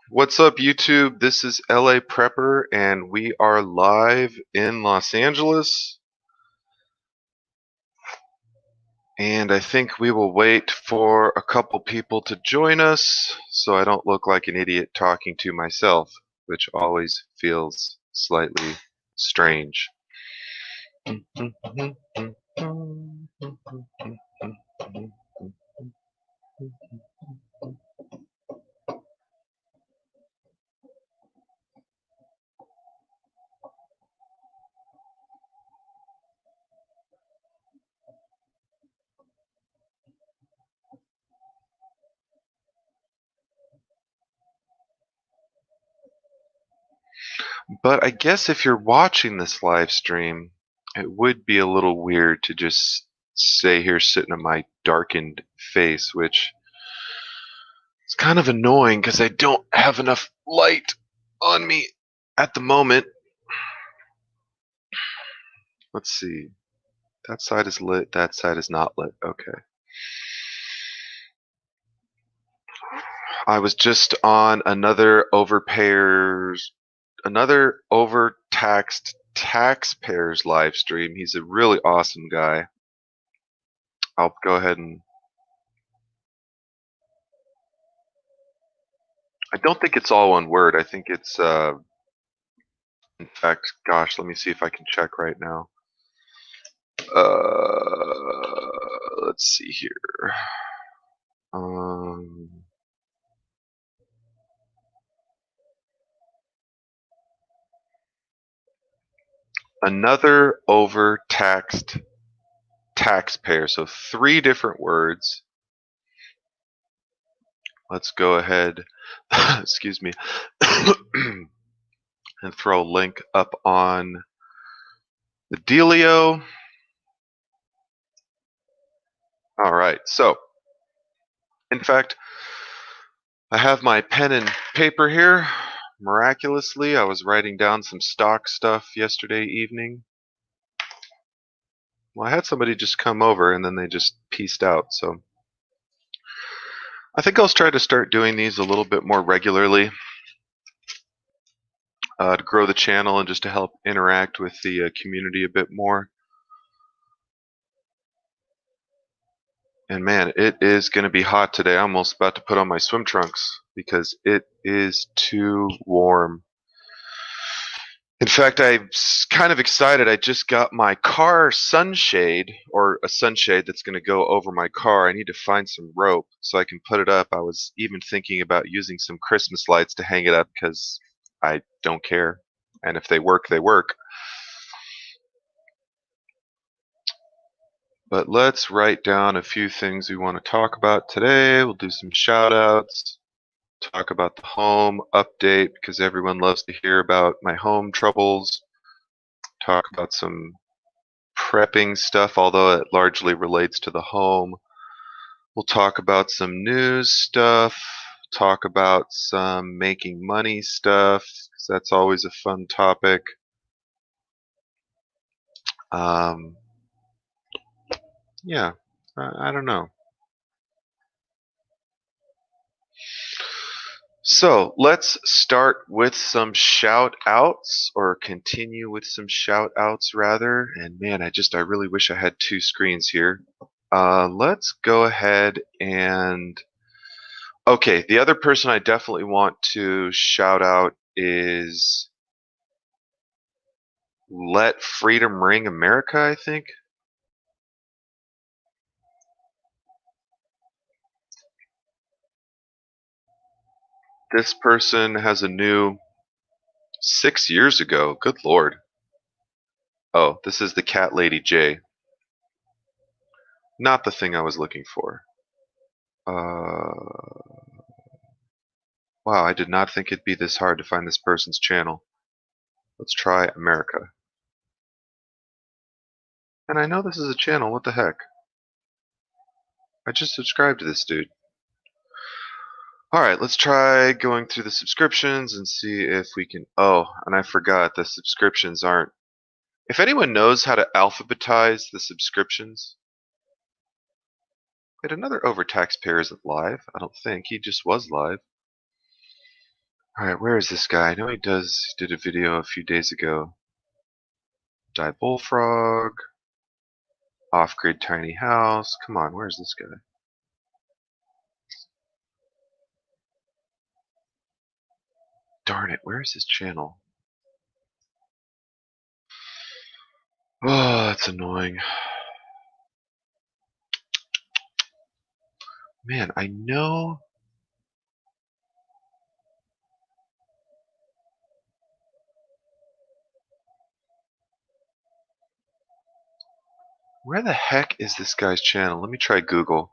What's up, YouTube? This is LA Prepper, and we are live in Los Angeles. And I think we will wait for a couple people to join us so I don't look like an idiot talking to myself, which always feels slightly strange. But I guess if you're watching this live stream, it would be a little weird to just stay here sitting on my darkened face, which is kind of annoying because I don't have enough light on me at the moment. Let's see. That side is lit, that side is not lit. Okay. I was just on another overtaxed taxpayers live stream. He's a really awesome guy. I'll go ahead and I don't think it's all one word. I think it's in fact, gosh, let me see if I can check right now. Let's see here. Another overtaxed taxpayer. So 3 different words. Let's go ahead, excuse me, and throw a link up on the dealio. All right, so in fact, I have my pen and paper here. Miraculously, I was writing down some stock stuff yesterday evening. Well, I had somebody just come over and then they just peaced out, so I think I'll try to start doing these a little bit more regularly to grow the channel and just to help interact with the community a bit more. And man, it is going to be hot today. I'm almost about to put on my swim trunks because it is too warm. In fact, I'm kind of excited. I just got my car sunshade, or a sunshade that's going to go over my car. I need to find some rope so I can put it up. I was even thinking about using some Christmas lights to hang it up because I don't care. And if they work, they work. But let's write down a few things we want to talk about today. We'll do some shout outs, talk about the home update because everyone loves to hear about my home troubles, talk about some prepping stuff, although it largely relates to the home. We'll talk about some news stuff, talk about some making money stuff, because that's always a fun topic. Yeah, I don't know. So let's start with some shout outs, or continue with some shout outs rather. And man, I really wish I had 2 screens here. Let's go ahead and okay, the other person I definitely want to shout out is Let Freedom Ring America, I think. This person has a new 6 years ago. Good Lord. Oh, this is the Cat Lady J. Not the thing I was looking for. Wow, I did not think it'd be this hard to find this person's channel. Let's try America. And I know this is a channel, what the heck? I just subscribed to this dude. Alright, let's try going through the subscriptions and see if we can... Oh, and I forgot, the subscriptions aren't... If anyone knows how to alphabetize the subscriptions... Wait, another overtaxed pair isn't live? I don't think. He just was live. Alright, where is this guy? I know he did a video a few days ago. Die Bullfrog. Off-grid tiny house. Come on, where's this guy? Darn it, where is his channel? Oh, that's annoying. Man, I know. Where the heck is this guy's channel? Let me try Google.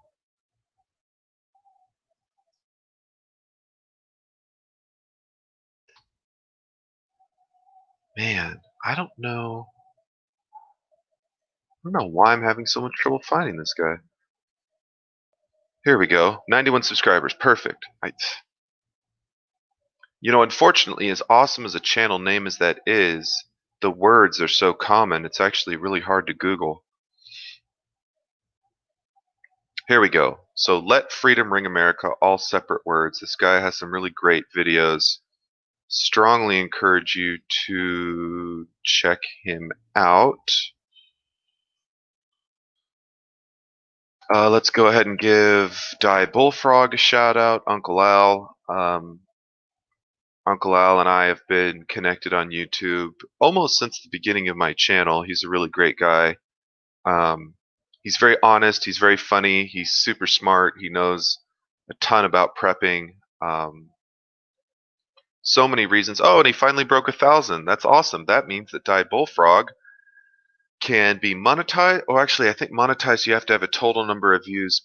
Man, I don't know. I don't know why I'm having so much trouble finding this guy. Here we go. 91 subscribers. Perfect. Unfortunately, as awesome as a channel name as that is, the words are so common, it's actually really hard to Google. Here we go. So, Let Freedom Ring America, all separate words. This guy has some really great videos. Strongly encourage you to check him out. Let's go ahead and give Die Bullfrog a shout out, Uncle Al. Uncle Al and I have been connected on YouTube almost since the beginning of my channel. He's a really great guy. He's very honest. He's very funny. He's super smart. He knows a ton about prepping. So many reasons. Oh, and he finally broke 1,000. That's awesome. That means that Die Bullfrog can be monetized. Oh, actually, I think monetized you have to have a total number of views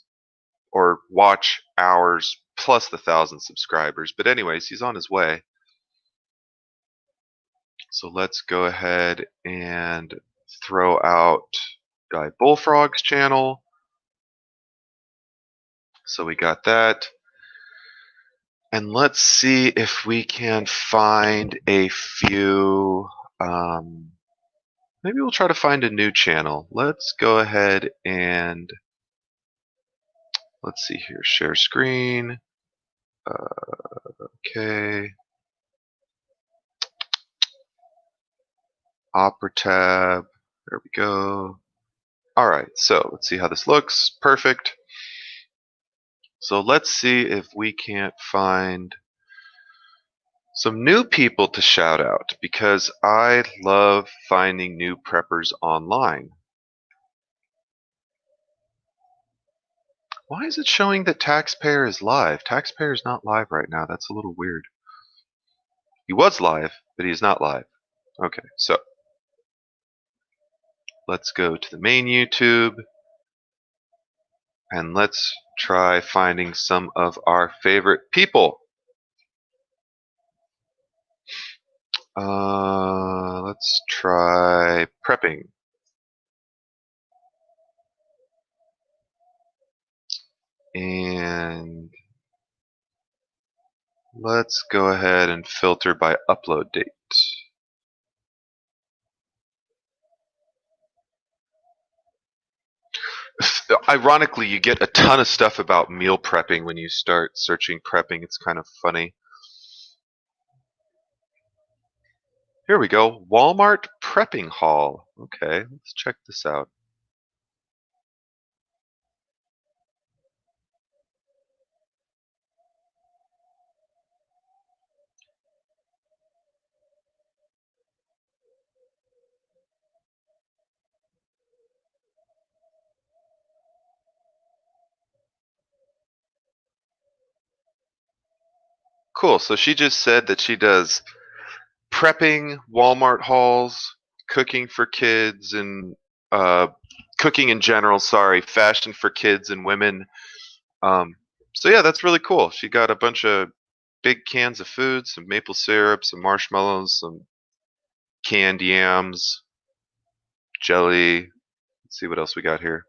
or watch hours plus the 1,000 subscribers. But anyways, he's on his way. So let's go ahead and throw out Die Bullfrog's channel. So we got that. And let's see if we can find a few. Maybe we'll try to find a new channel. Let's go ahead and let's see here. Share screen. Okay. Opera tab. There we go. All right. So let's see how this looks. Perfect. So let's see if we can't find some new people to shout out, because I love finding new preppers online. Why is it showing that Taxpayer is live? Taxpayer is not live right now. That's a little weird. He was live, but he is not live. Okay, so let's go to the main YouTube and let's try finding some of our favorite people. Let's try prepping. And let's go ahead and filter by upload date. Ironically, you get a ton of stuff about meal prepping when you start searching prepping. It's kind of funny. Here we go. Walmart prepping haul. Okay, let's check this out. Cool. So she just said that she does prepping, Walmart hauls, cooking for kids, and cooking in general. Sorry, fashion for kids and women. So yeah, that's really cool. She got a bunch of big cans of food, some maple syrup, some marshmallows, some canned yams, jelly. Let's see what else we got here.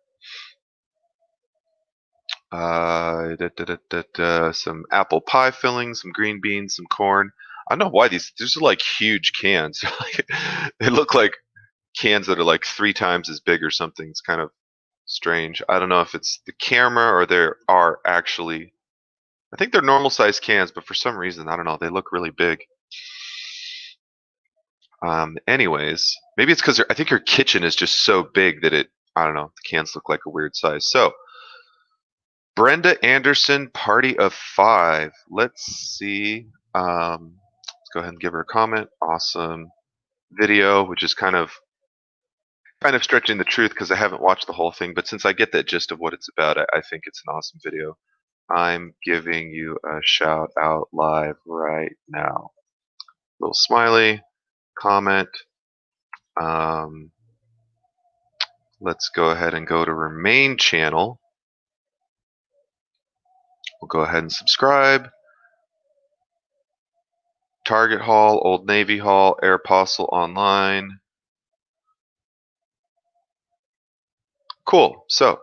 Some apple pie filling, some green beans, some corn. I don't know why these are like huge cans. They look like cans that are like 3 times as big or something. It's kind of strange. I don't know if it's the camera or there are actually I think they're normal size cans, but for some reason, I don't know, they look really big. Anyways, maybe it's because I think your kitchen is just so big that I don't know, the cans look like a weird size. So, Brenda Anderson, Party of 5. Let's see. Let's go ahead and give her a comment. Awesome video, which is kind of stretching the truth because I haven't watched the whole thing, but since I get that gist of what it's about, I think it's an awesome video. I'm giving you a shout out live right now. Little smiley, comment. Let's go ahead and go to her main channel. We'll go ahead and subscribe. Target Haul, Old Navy Haul, Aeropostale Online. Cool. So,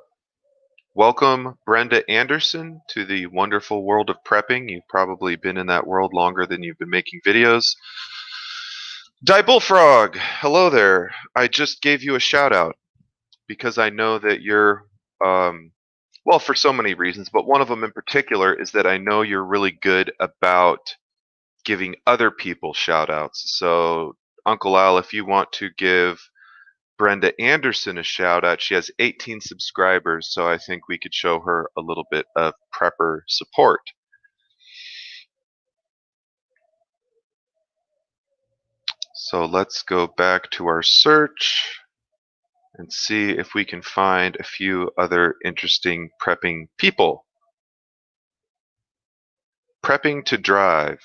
welcome Brenda Anderson to the wonderful world of prepping. You've probably been in that world longer than you've been making videos. Die Bullfrog, hello there. I just gave you a shout out because I know that you're, well, for so many reasons, but one of them in particular is that I know you're really good about giving other people shout outs. So, Uncle Al, if you want to give Brenda Anderson a shout out, she has 18 subscribers, so I think we could show her a little bit of prepper support. So let's go back to our search and see if we can find a few other interesting prepping people. Prepping to drive.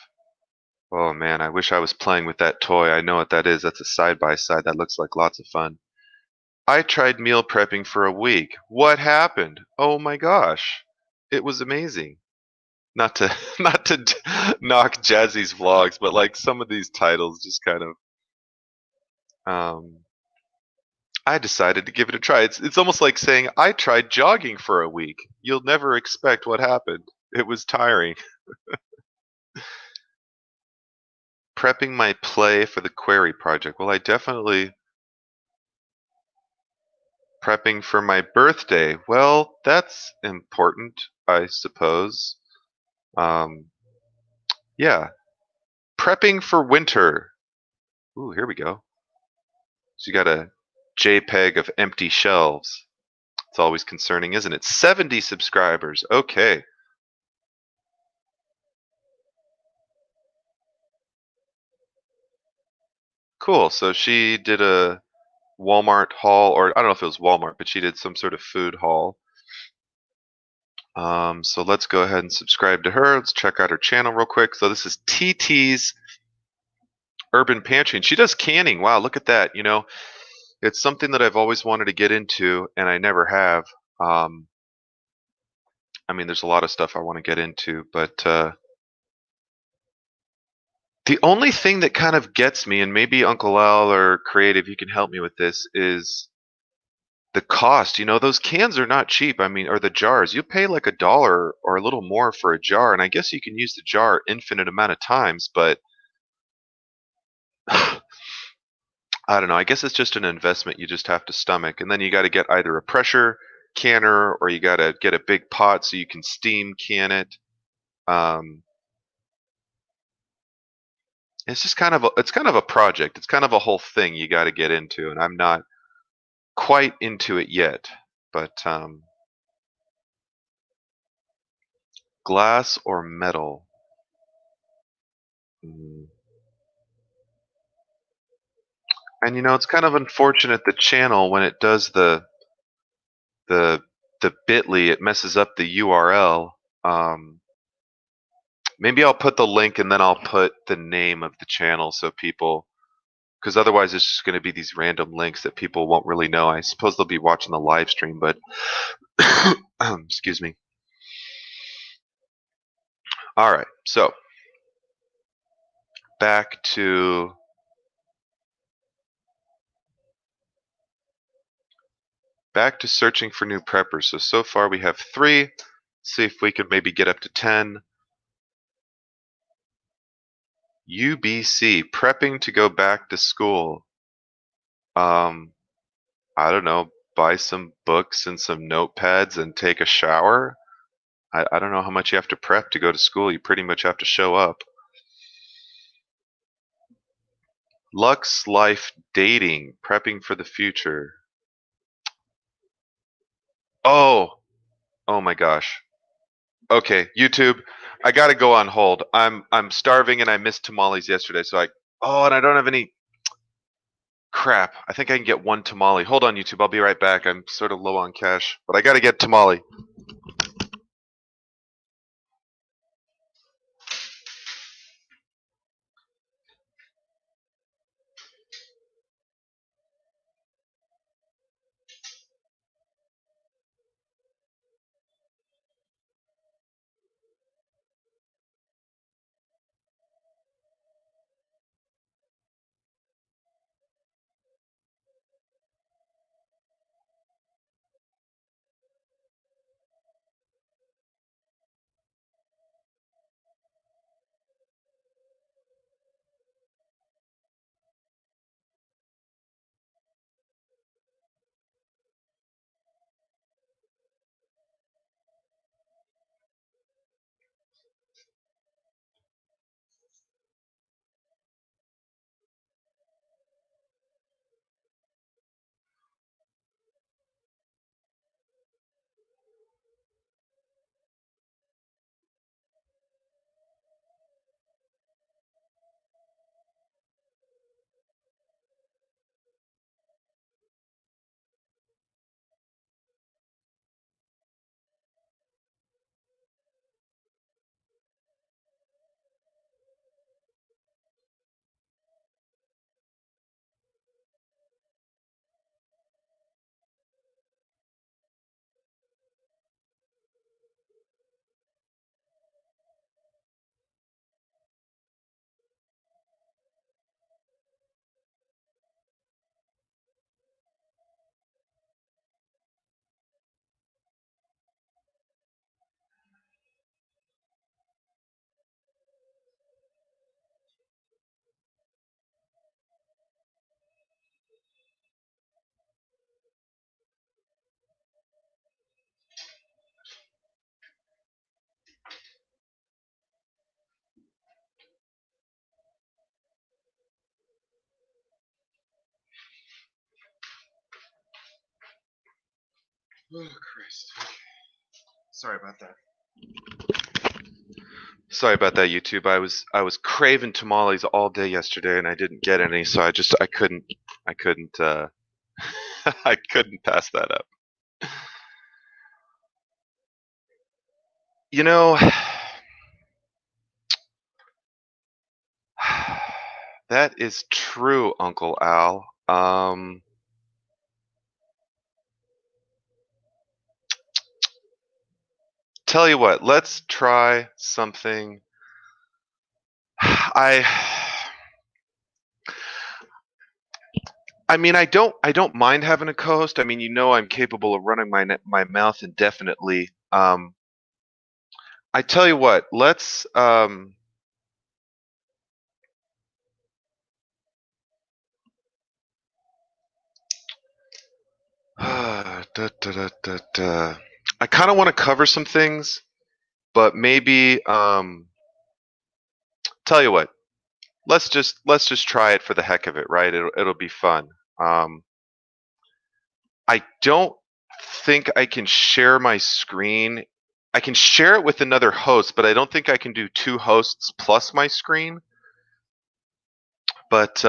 Oh man, I wish I was playing with that toy. I know what that is. That's a side-by-side. That looks like lots of fun. I tried meal prepping for a week. What happened? Oh my gosh. It was amazing. Not to knock Jazzy's vlogs, but like some of these titles just kind of I decided to give it a try. It's almost like saying I tried jogging for a week. You'll never expect what happened. It was tiring. Prepping my play for the query project. Well, I definitely prepping for my birthday. Well, that's important, I suppose. Yeah. Prepping for winter. Ooh, here we go. So you got a JPEG of empty shelves. It's always concerning, isn't it? 70 subscribers. Okay. Cool. So she did a Walmart haul, or I don't know if it was Walmart, but she did some sort of food haul. So let's go ahead and subscribe to her. Let's check out her channel real quick. So this is TT's Urban Pantry, and she does canning. Wow, look at that. You know, it's something that I've always wanted to get into, and I never have. I mean, there's a lot of stuff I want to get into, but the only thing that kind of gets me, and maybe Uncle Al or Creative, you can help me with this, is the cost. You know, those cans are not cheap. I mean, or the jars. You pay like $1 or a little more for a jar, and I guess you can use the jar infinite amount of times, but I don't know. I guess it's just an investment you just have to stomach, and then you got to get either a pressure canner or you got to get a big pot so you can steam can it. It's just kind of a project. It's kind of a whole thing you got to get into, and I'm not quite into it yet. But glass or metal? Mm. And you know, it's kind of unfortunate the channel when it does the the bit.ly, it messes up the URL. Maybe I'll put the link and then I'll put the name of the channel so people, because otherwise it's just going to be these random links that people won't really know. I suppose they'll be watching the live stream, but excuse me. All right, so back to searching for new preppers. So far we have 3. See if we can maybe get up to 10. UBC, prepping to go back to school. I don't know, buy some books and some notepads and take a shower. I don't know how much you have to prep to go to school. You pretty much have to show up. Lux Life Dating, prepping for the future. Oh, oh my gosh. Okay, YouTube, I gotta go on hold. I'm starving and I missed tamales yesterday, so and I don't have any crap. I think I can get one tamale. Hold on, YouTube. I'll be right back. I'm sort of low on cash, but I gotta get tamale. Oh Christ! Sorry about that. Sorry about that, YouTube. I was craving tamales all day yesterday, and I didn't get any, so I couldn't I couldn't pass that up. You know, that is true, Uncle Al. Tell you what, let's try something. I I mean, I don't mind having a co-host. I mean, I'm capable of running my mouth indefinitely. I tell you what, let's da, da, da, da, da. I kind of want to cover some things, but maybe tell you what, let's just try it for the heck of it, right? It'll be fun. Um, I don't think I can share my screen. I can share it with another host, but I don't think I can do two hosts plus my screen. But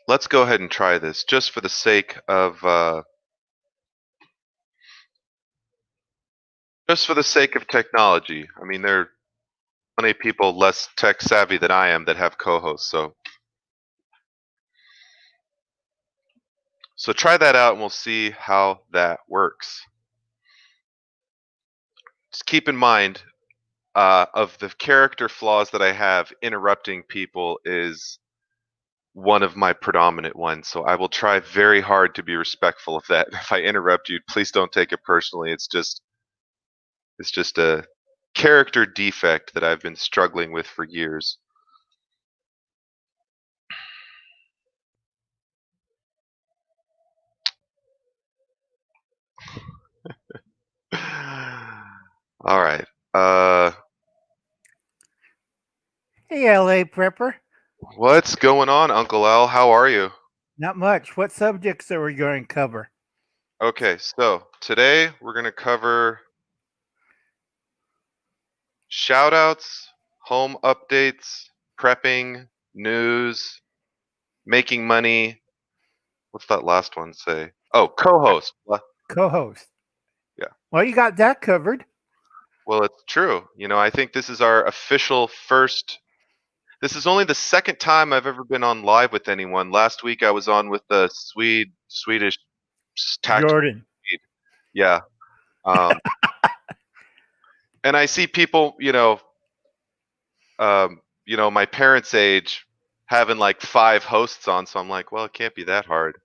let's go ahead and try this, just for the sake of technology. I mean, there are plenty of people less tech savvy than I am that have co-hosts. So try that out, and we'll see how that works. Just keep in mind, of the character flaws that I have, interrupting people is one of my predominant ones. So I will try very hard to be respectful of that. If I interrupt you, please don't take it personally. It's just a character defect that I've been struggling with for years. All right. Hey, LA Prepper. What's going on, Uncle Al? How are you? Not much. What subjects are we going to cover? Okay, so today we're going to cover shoutouts, home updates, prepping, news, making money. What's that last one say? Oh, co-host. Co host. Yeah. Well, you got that covered. Well, it's true. I think this is our official first. This is only the second time I've ever been on live with anyone. Last week I was on with the Swedish tactical Jordan. Swede. Yeah. Um, and I see people, my parents' age having like 5 hosts on, so I'm like, well, it can't be that hard.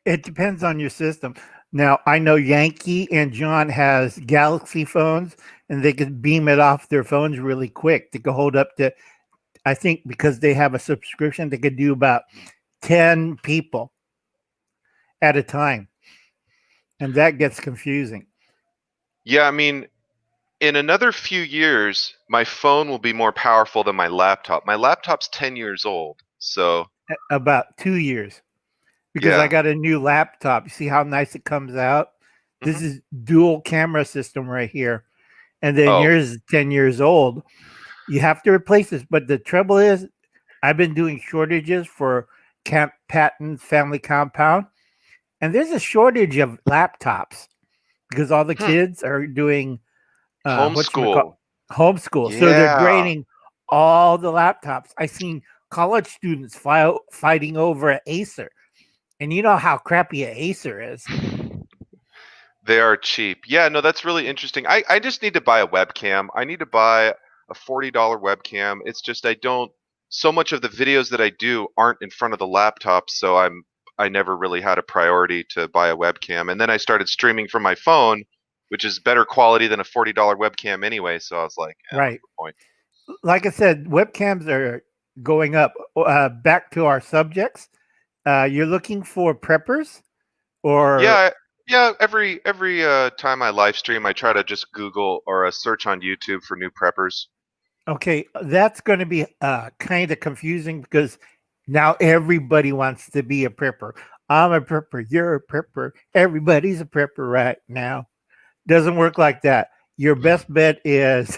It depends on your system. Now, I know Yankee and John has Galaxy phones, and they can beam it off their phones really quick. They can hold up to, I think, because they have a subscription, they could do about 10 people at a time. And that gets confusing. Yeah, I mean, in another few years, my phone will be more powerful than my laptop. My laptop's 10 years old, so About 2 years. Because I yeah. got a new laptop. You see how nice it comes out? This Hmm. is dual camera system right here. And then Oh, yours is 10 years old. You have to replace this. But the trouble is, I've been doing shortages for Camp Patton Family Compound. And there's a shortage of laptops because all the hmm. kids are doing what you call Homeschool. homeschool. So they're Yeah. draining all the laptops. I seen college students fighting over an Acer. And you know how crappy an Acer is. They are cheap. Yeah, no, that's really interesting. I just need to buy a webcam. I need to buy a $40 webcam. It's just I don't so much of the videos that I do aren't in front of the laptop, so I never really had a priority to buy a webcam. And then I started streaming from my phone, which is better quality than a $40 webcam anyway, so I was like, what's Right. the point? Like I said, webcams are going up. Back to our subjects. You're looking for preppers or Yeah, yeah, every time I live stream, I try to just Google or search on YouTube for new preppers. okay, that's going to be kind of confusing because now everybody wants to be a prepper. I'm a prepper. You're a prepper. Everybody's a prepper right now. Doesn't work like that. Your best bet is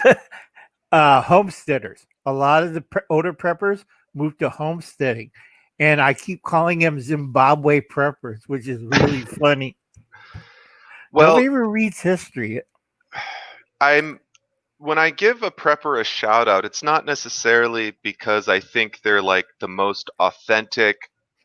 homesteaders. A lot of the older preppers move to homesteading, and I keep calling them Zimbabwe preppers, which is really funny. Nobody Well, ever reads history. I'm when I give a prepper a shout out, it's not necessarily because I think they're like the most authentic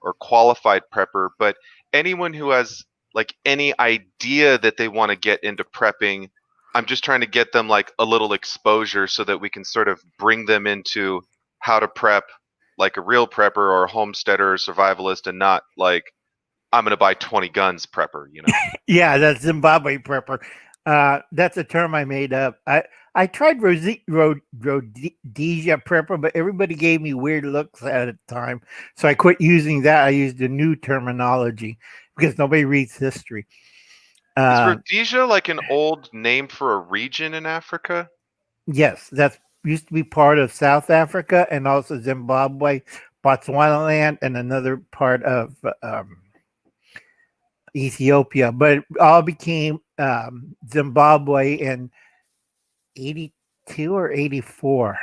or qualified prepper, but anyone who has like any idea that they want to get into prepping, I'm just trying to get them like a little exposure so that we can sort of bring them into how to prep like a real prepper or a homesteader or survivalist and not like I'm going to buy 20 guns prepper. Yeah, that's Zimbabwe prepper. That's a term I made up. I tried Rhodesia prepper, but everybody gave me weird looks at the time, so I quit using that. I used the new terminology because nobody reads history. Is Uh, Rhodesia like an old name for a region in Africa? yes, that used to be part of South Africa and also Zimbabwe, Botswana land, and another part of Ethiopia, but it all became Zimbabwe in 82 or 84.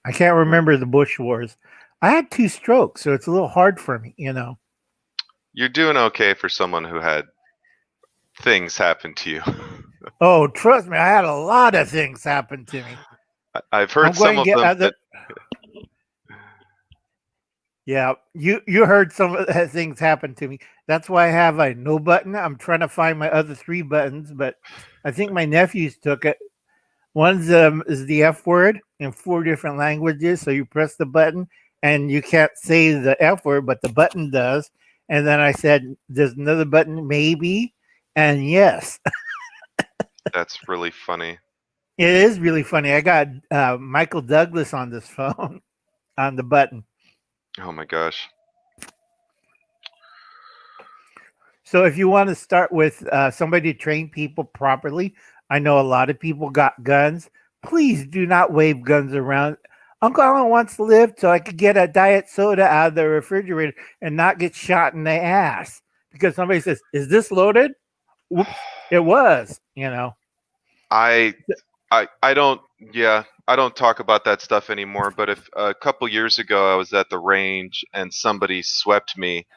I can't Hmm. remember the Bush Wars. I had 2 strokes, so it's a little hard for me. You're doing okay for someone who had things happen to you. Oh, trust me, I had a lot of things happen to me. I've heard I'm some going to of get them other. that Yeah, you heard some of the things happen to me. That's why I have a no button. I'm trying to find my other 3 buttons, but I think my nephews took it. One's is the F word in 4 different languages. So you press the button and you can't say the F word, but the button does. And then I said, "There's another button, maybe," and yes, that's really funny. it is really funny. I got Michael Douglas on this phone on the button. Oh my gosh. So if you want to start with somebody to train people properly, I know a lot of people got guns. Please do not wave guns around. Uncle Alan wants to live so I could get a diet soda out of the refrigerator and not get shot in the ass because somebody says, "Is this loaded?" Whoops, it was. I I don't yeah, I don't talk about that stuff anymore, but if a couple years ago I was at the range and somebody swept me,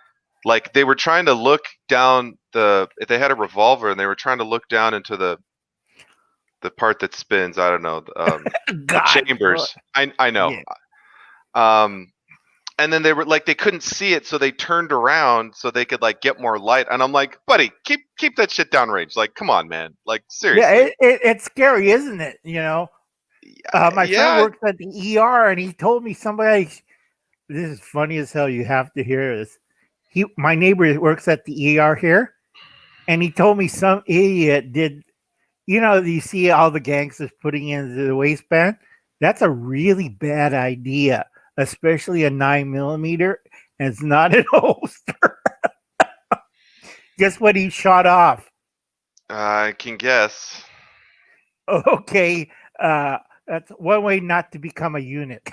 like they were trying to look down they had a revolver and they were trying to look down into the part that spins, I don't know, the God, chambers. I know. yeah, Um and then they were like they couldn't see it, so they turned around so they could like get more light. And I'm like, buddy, keep that shit downrange. Like, come on, man. Like, yeah. seriously. It's scary, isn't it? My friend Yeah. works at the ER, and he told me somebody. This is funny as hell. You have to hear this. My neighbor works at the ER here, and he told me some idiot did. You see all the gangsters putting into the waistband. That's a really bad idea, especially a 9mm, and it's not an holster. Guess what he shot off? I can guess. Okay, that's one way not to become a eunuch.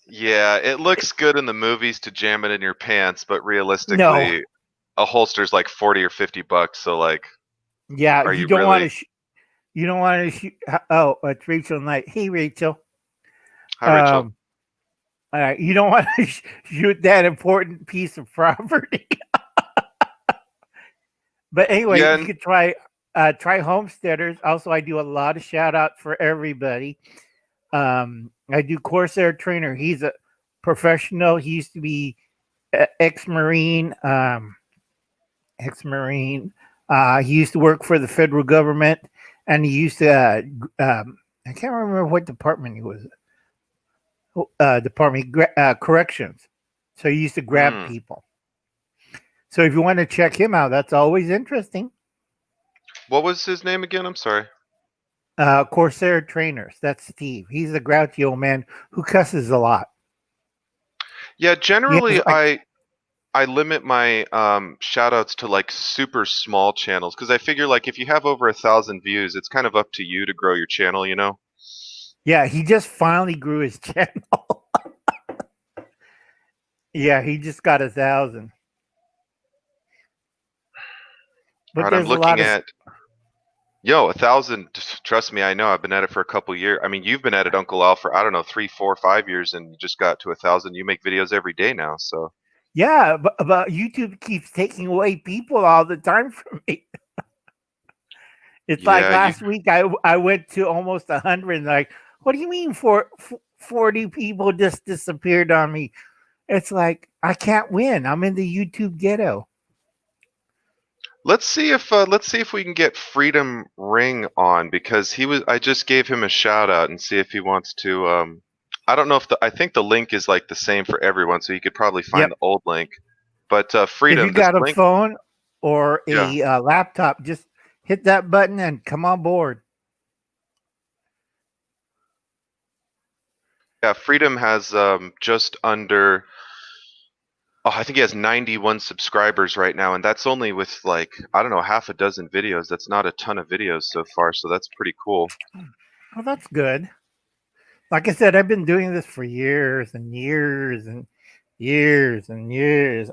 Yeah, it looks good in the movies to jam it in your pants, but No, realistically, a holster's like 40 or $50, so like, yeah, are you you don't want really? to. You don't want to shoot. Oh, it's Rachel Knight. Hey, Rachel. Hi, Rachel. Um, all right, you don't want to shoot that important piece of property. But anyway, Yeah, you could try homesteaders. Also, I do a lot of shout out for everybody. I do Corsair Trainer. He's a professional. He used to be ex-marine. Ex-marine. He used to work for the federal government, and he used to. I can't remember what department he was. Department corrections. So he used to grab mm. people. So if you want to check him out, that's always interesting. What was his name again? I'm sorry. Corsair Trainers. That's Steve. He's a grouchy old man who cusses a lot. Yeah, He has generally like, I limit my shout outs to like super small channels because I figure like if you have over 1,000 views, it's kind of up to you to grow your channel, you know? yeah, he just finally grew his channel. Yeah, he just got 1,000. All But right, I'm there's a looking lot of at 1,000. Trust me, I know. I've been at it for a couple years. I mean, you've been at it, Uncle Al, for I don't know 3, 4, 5 years, and you just got to 1,000. You make videos every day now, so yeah, but YouTube keeps taking away people all the time from me. It's like yeah, you. last week I went to almost 100. And like, what do you mean 40 people just disappeared on me? It's like I can't win. I'm in the YouTube ghetto. Let's see if we can get Freedom Ring on because he was. I just gave him a shout out and see if he wants to. I don't know if I think the link is like the same for everyone, so you could probably find Yep. the old link. But If you Freedom, this got a link, phone or yeah, a laptop, just hit that button and come on board. yeah, Freedom has just under. Oh, I think he has 91 subscribers right now, and that's only with like I don't know half a dozen videos. That's not a ton of videos so far, so that's pretty cool. Well, that's good. Like I said, I've been doing this for years and years and years and years.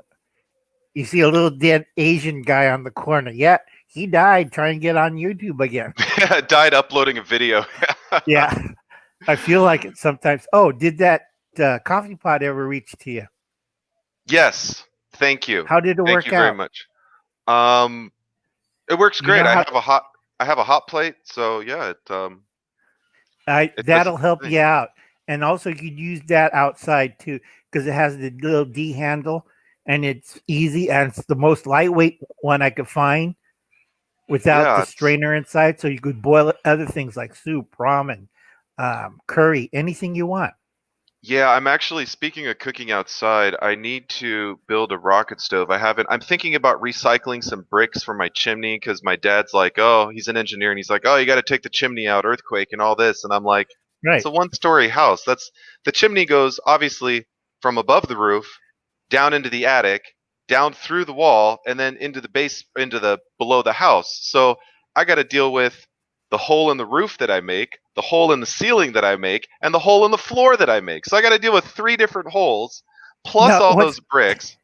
You see a little dead Asian guy on the corner. Yeah, he died trying to get on YouTube again. Died uploading a video. Yeah, I feel like it sometimes. Oh, did that coffee pot ever reach to you? Yes, thank you, How did it thank you work very out? much. Um, it works You great. know how I have a hot plate, so yeah, it does that'll its help thing. you out. And also, you could use that outside too because it has the little D handle and it's easy and it's the most lightweight one I could find without Yeah, the it's strainer inside. So you could boil other things like soup, ramen, curry, anything you want. yeah. I'm actually speaking of cooking outside. I need to build a rocket stove. I haven't. I'm thinking about recycling some bricks from my chimney because my dad's like, oh, he's an engineer, and he's like, oh, you got to take the chimney out, earthquake, and all this, and I'm like, it's Right. a one-story house. That's the chimney goes obviously from above the roof down into the attic. down through the wall, and then into the base, into the below the house. So I got to deal with the hole in the roof that I make, the hole in the ceiling that I make, and the hole in the floor that I make. So I got to deal with 3 different holes, plus No, all those bricks.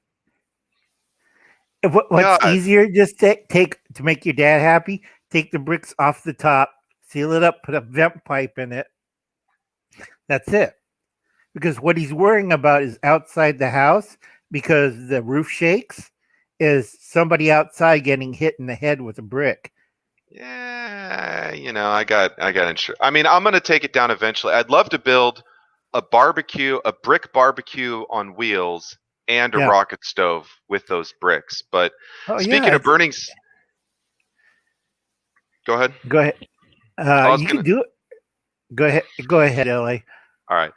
what's God, easier? Just take to make your dad happy. Take the bricks off the top, seal it up, put a vent pipe in it. That's it. Because what he's worrying about is outside the house because the roof shakes. Is somebody outside getting hit in the head with a brick? yeah, I got insurance. I mean, I'm gonna take it down eventually. I'd love to build a brick barbecue on wheels, and a Yeah. rocket stove with those bricks. But Oh speaking yeah. of go ahead. Go ahead. I was You gonna. can do it. Go ahead. Go ahead, La. All right.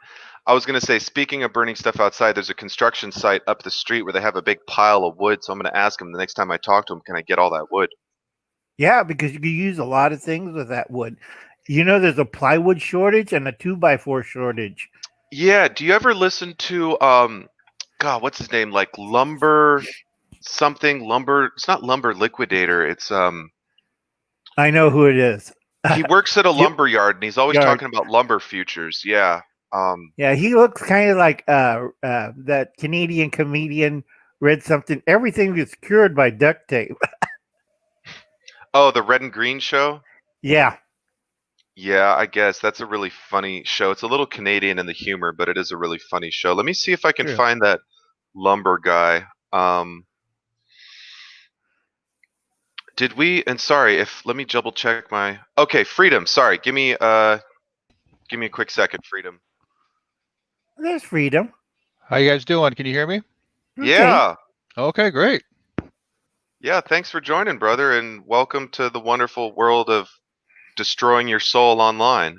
I was gonna say, speaking of burning stuff outside, there's a construction site up the street where they have a big pile of wood. So I'm gonna ask them the next time I talk to them, can I get all that wood? Yeah, because you can use a lot of things with that wood. You know, there's a plywood shortage and a 2x4 shortage. Yeah. Do you ever listen to God, what's his name? Like lumber something lumber. It's not lumber liquidator. It's I know who it is. he works at a Jim lumber yard and he's always Yard. talking about lumber futures. Yeah. Yeah, he looks kind of like that Canadian comedian read something. Everything is cured by duct tape. Oh, the Red and Green show. Yeah, Yeah, I guess that's a really funny show. It's a little Canadian in the humor, but it is a really funny show. Let me see if I can true. find that lumber guy. Did we? And sorry if let me double check my. Okay, Freedom. Sorry, give me a quick second, Freedom. There's freedom. How you guys doing? Can you hear me? Okay. Yeah, Okay, great. yeah. Thanks for joining, brother, and welcome to the wonderful world of destroying your soul online.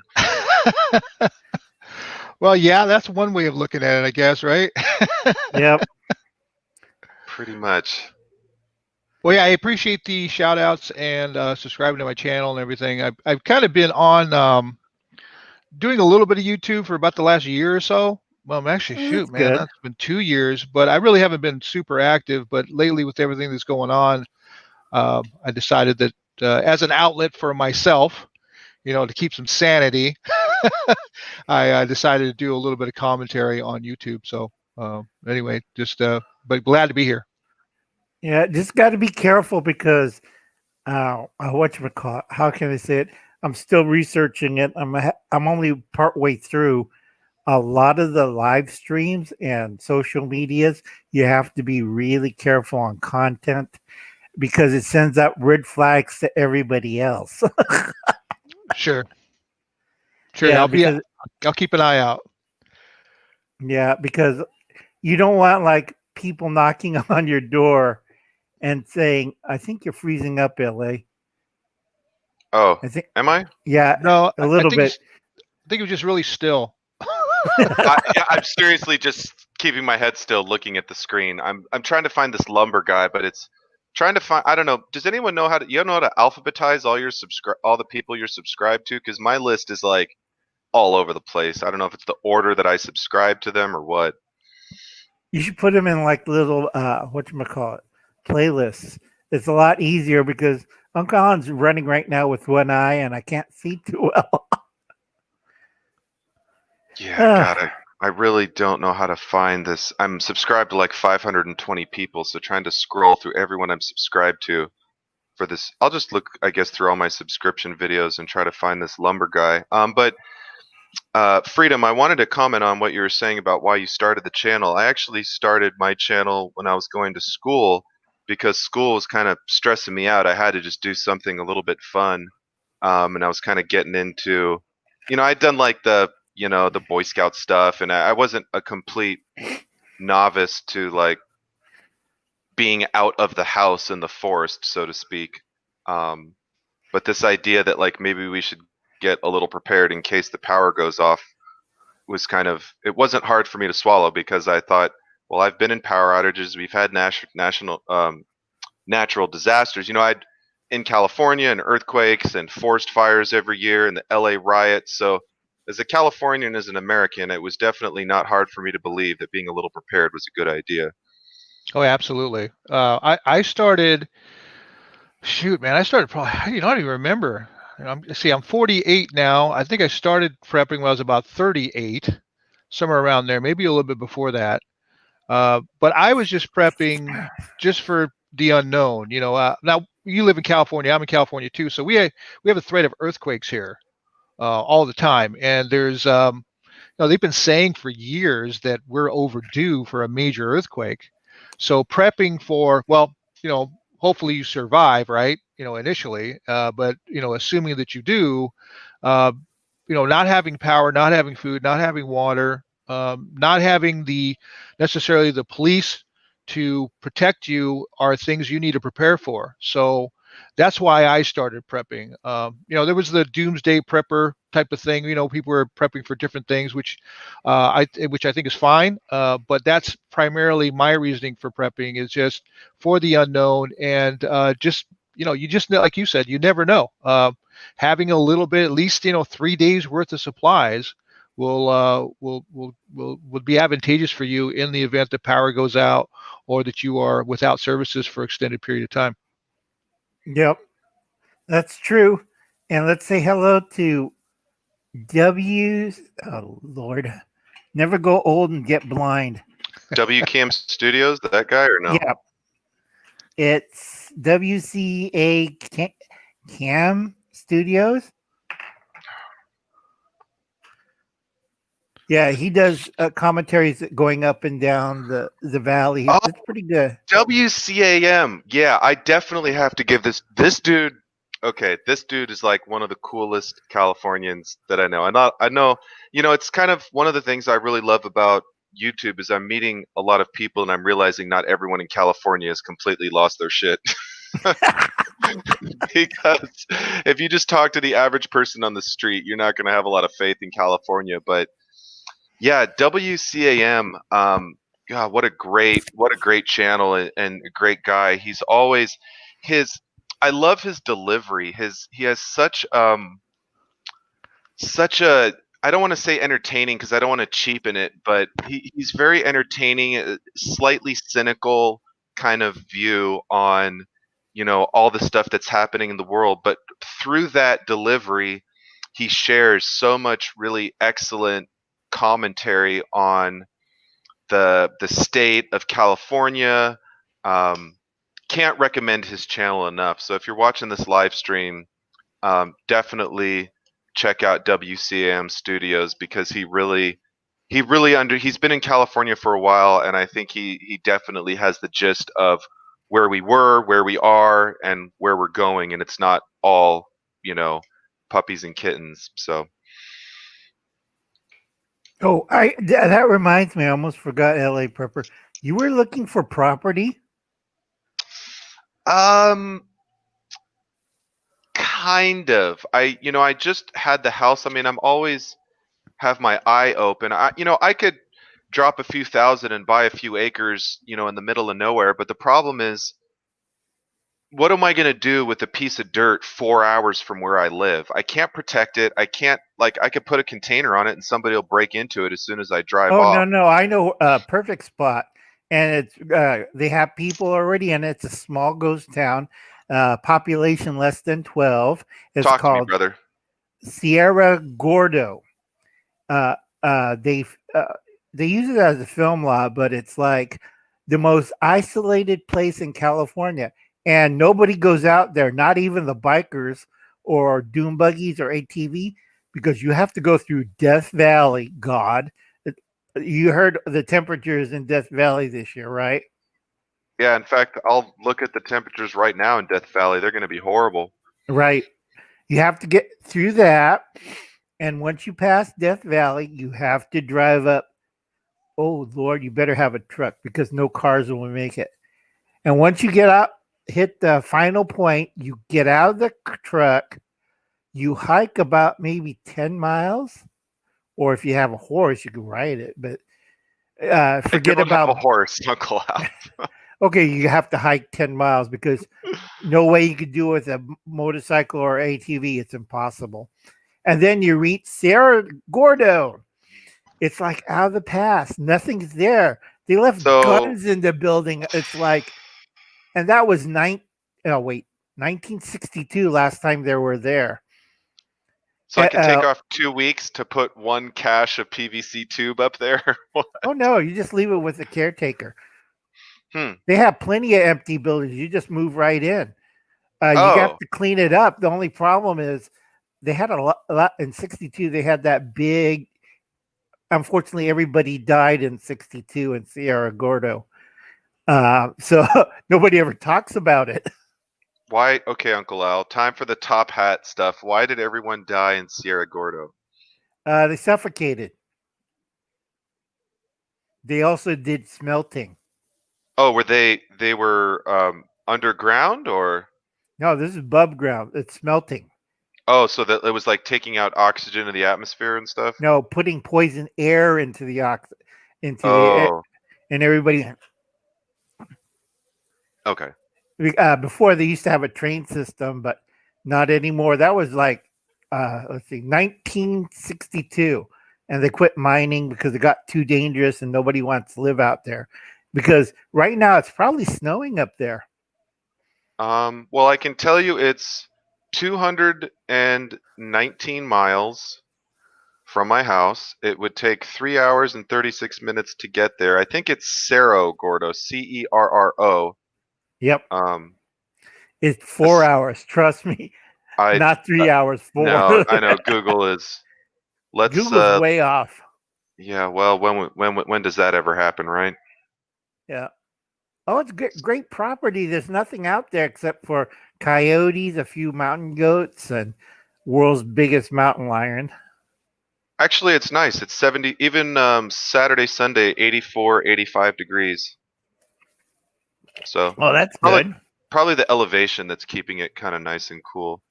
Well, yeah, that's one way of looking at it, I guess, right? Yep. Pretty much. Well, yeah, I appreciate the shout outs and subscribing to my channel and everything. I've kind of been on doing a little bit of YouTube for about the last year or so. Well, actually, Well, shoot, that's man, good. that's been 2 years, but I really haven't been super active. But lately, with everything that's going on, I decided that as an outlet for myself, to keep some sanity, I decided to do a little bit of commentary on YouTube. So anyway, just but glad to be here. Yeah, just got to be careful because whatchamacallit, how can I say it? I'm still researching it. I'm only part way through. A lot of the live streams and social medias, you have to be really careful on content because it sends out red flags to everybody else. Sure. Yeah, I'll keep an eye out. because you don't want like people knocking on your door and saying, "I think you're freezing up, LA." Oh, I think, am I? yeah, No, a little bit. I think it was just really still. I'm seriously just keeping my head still, looking at the screen. I'm trying to find this lumber guy, but it's trying to find. I don't know. Does anyone know how to alphabetize all the people you're subscribed to? Because my list is like all over the place. I don't know if it's the order that I subscribe to them or what. You should put them in like little whatchamacallit, playlists. It's a lot easier because Uncle Han's running right now with one eye and I can't see too well. Yeah, God, I really don't know how to find this. I'm subscribed to like 520 people, so trying to scroll through everyone I'm subscribed to for this. I'll just look, I guess, through all my subscription videos and try to find this lumber guy. But Freedom, I wanted to comment on what you were saying about why you started the channel. I actually started my channel when I was going to school because school was kind of stressing me out. I had to just do something a little bit fun, and I was kind of getting into, I'd done like the Boy Scout stuff, and I wasn't a complete novice to like being out of the house in the forest, so to speak. But this idea that like maybe we should get a little prepared in case the power goes off was it wasn't hard for me to swallow because I thought, well, I've been in power outages. We've had national natural disasters. I'd in California and earthquakes and forest fires every year and the LA riots. So as a Californian and as an American, it was definitely not hard for me to believe that being a little prepared was a good idea. Oh, absolutely. I started. Shoot, man, I started probably. I don't even remember. I'm 48 now. I think I started prepping when I was about 38, somewhere around there, maybe a little bit before that. But I was just prepping just for the unknown. Now you live in California. I'm in California too, so we have a threat of earthquakes here all the time, and there's they've been saying for years that we're overdue for a major earthquake. So prepping for, well, hopefully you survive, right? Initially, but assuming that you do, uh, not having power, not having food, not having water, not having necessarily the police to protect you are things you need to prepare for. So that's why I started prepping. There was the doomsday prepper type of thing. People were prepping for different things, which I think is fine. But that's primarily my reasoning for prepping is just for the unknown and just you just know, like you said, you never know. Having a little bit, at least 3 days worth of supplies will be advantageous for you in the event that power goes out or that you are without services for extended period of time. Yep, that's true. And let's say hello to W's. Oh Lord, never go old and get blind. WCAM Studios, that guy or no? Yeah, it's WCA Cam Studios. Yeah, he does commentaries going up and down the valley. Oh, It's pretty good. WCAM. Yeah, I definitely have to give this dude. Okay, this dude is like one of the coolest Californians that I know. I know, it's kind of one of the things I really love about YouTube is I'm meeting a lot of people and I'm realizing not everyone in California has completely lost their shit. Because if you just talk to the average person on the street, you're not going to have a lot of faith in California. But yeah, WCAM. God, what a great channel and a great guy. He's always his. I love his delivery. He has such a. I don't want to say entertaining because I don't want to cheapen it, but he's very entertaining, slightly cynical kind of view on all the stuff that's happening in the world. But through that delivery, he shares so much really excellent commentary on the state of California. Um, can't recommend his channel enough. So if you're watching this live stream, definitely check out WCAM Studios because he's been in California for a while, and I think he definitely has the gist of where we were, where we are, and where we're going, and it's not all puppies and kittens. So Oh, that reminds me. I almost forgot LA Prepper. You were looking for property? um kind of. I just had the house. I mean, I'm always have my eye open. I could drop a few thousand and buy a few acres, in the middle of nowhere, but the problem is what am I going to do with a piece of dirt 4 hours from where I live? I can't protect it. I can't I could put a container on it and somebody will break into it as soon as I drive Oh off. no, I know a perfect spot, and it's they have people already in it. It's a small ghost town, population less than 12. It's Talk to me, called brother. Sierra Gordo. Uh, uh, they uh, they use it as a film lot, but it's like the most isolated place in California, and nobody goes out there. Not even the bikers or doom buggies or ATV, because you have to go through Death Valley. God, you heard the temperatures in Death Valley this year, right? Yeah, in fact, I'll look at the temperatures right now in Death Valley. They're going to be horrible. Right. You have to get through that, and once you pass Death Valley, you have to drive up. Oh Lord, you better have a truck because no cars will make it. And once you get out, hit the final point, you get out of the truck, you hike about maybe 10 miles, or if you have a horse, you can ride it. But I forget don't have a about, horse, Uncle Al. okay, you have to hike 10 miles because no way you could do it with a motorcycle or ATV. It's impossible. And then you reach Sierra Gordo. It's like out of the past. Nothing's there. They left So guns in the building. It's like, and that was 1962 last time they were there. I could take Uh, off 2 weeks to put one cache of PVC tube up there. oh no, you just leave it with the caretaker. Hmm. They have plenty of empty buildings. You just move right in. You have Oh, to clean it up. The only problem is they had a lot in 62. They had that big. Unfortunately, everybody died in 62 in Sierra Gordo. So nobody ever talks about it. why? Okay, Uncle Al. Time for the top hat stuff. Why did everyone die in Sierra Gordo? They suffocated. They also did smelting. Oh, were they were underground or? No, this is above ground. It's smelting. Oh, so that it was like taking out oxygen in the atmosphere and stuff. No, putting poison air into the air, Oh, and everybody. okay. Before they used to have a train system, but not anymore. That was like, let's see, 1962, and they quit mining because it got too dangerous and nobody wants to live out there. Because right now it's probably snowing up there. Well, I can tell you it's 219 miles from my house. It would take 3 hours and 36 minutes to get there. I think it's Cerro Gordo, Cerro. Yep, Um, it's 4 hours. this- Trust me, I not 3 hours. 4. no, I know Google is. Let's Google's way off. yeah. Well, when does that ever happen, right? Yeah. Oh, it's great property. There's nothing out there except for coyotes, a few mountain goats, and world's biggest mountain lion. Actually, it's nice. It's 70, even Saturday, Sunday, 84, 85 degrees. So Oh, that's probably good. probably the elevation that's keeping it kind of nice and cool.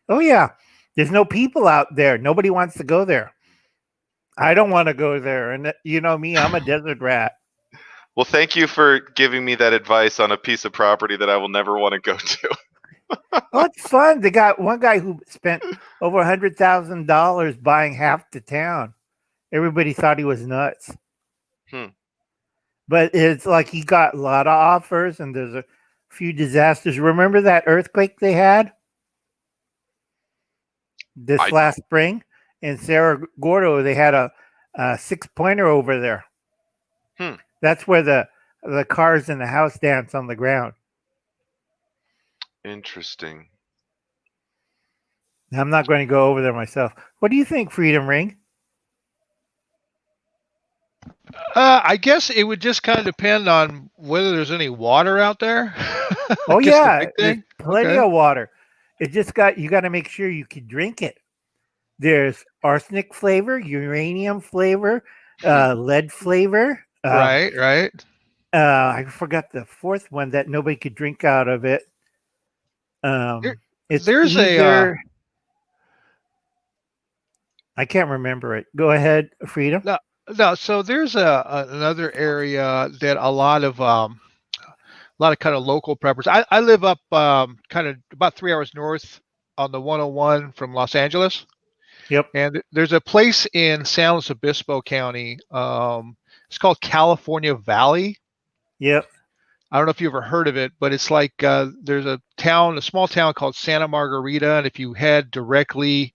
Oh yeah, there's no people out there. Nobody wants to go there. I don't want to go there, and you know me, I'm a desert rat. Well, thank you for giving me that advice on a piece of property that I will never want to go to. Oh, it's fun. They got one guy who spent over $100,000 buying half the town. Everybody thought he was nuts. Hmm. But it's like he got a lot of offers, and there's a few disasters. Remember that earthquake they had this I- last spring in Cerro Gordo? They had a 6-pointer over there. Hmm. That's where the cars in the house dance on the ground. Interesting. I'm not going to go over there myself. What do you think, Freedom Ring? I guess it would just kind of depend on whether there's any water out there. Oh I guess the yeah, big there's thing. plenty Okay. of water. It just you got to make sure you can drink it. There's arsenic flavor, uranium flavor, lead flavor. Right. I forgot the fourth one that nobody could drink out of it. It's There's either I can't remember it. Go ahead, Freedom. no. So there's another area that a lot of kind of local preppers. I live up kind of about 3 hours north on the 101 from Los Angeles. Yep. And there's a place in San Luis Obispo County. It's called California Valley. Yep. I don't know if you ever heard of it, but it's like there's a small town called Santa Margarita, and if you head directly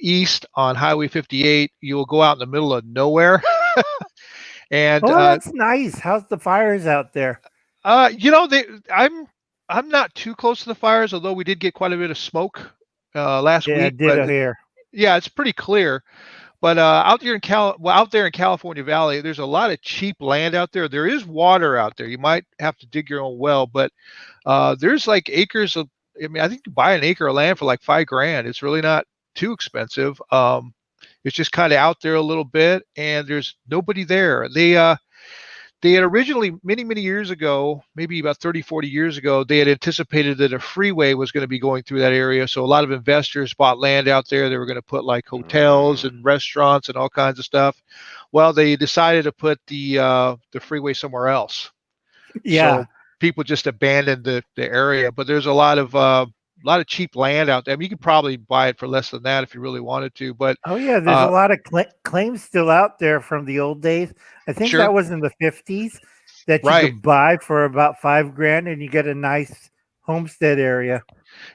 east on Highway 58, you'll go out in the middle of nowhere. And Oh, that's nice. How's the fires out there? I'm not too close to the fires, although we did get quite a bit of smoke last Yeah, week. ditto But here. yeah, it's pretty clear. But out there in California Valley, there's a lot of cheap land out there. There is water out there. You might have to dig your own well, but there's like acres of. I mean, I think you buy an acre of land for like $5,000. It's really not too expensive. It's just kind of out there a little bit, and there's nobody there. They had originally, many years ago, maybe about 30, 40 years ago, they had anticipated that a freeway was going to be going through that area. So a lot of investors bought land out there. They were going to put like hotels and restaurants and all kinds of stuff. Well, they decided to put the freeway somewhere else. Yeah. So people just abandoned the area. But there's a lot of lot of cheap land out there. I mean, you could probably buy it for less than that if you really wanted to. But Oh yeah, there's a lot of claims still out there from the old days. I think sure, that was in the 50s that you right. could buy for about 5 grand and you get a nice homestead area.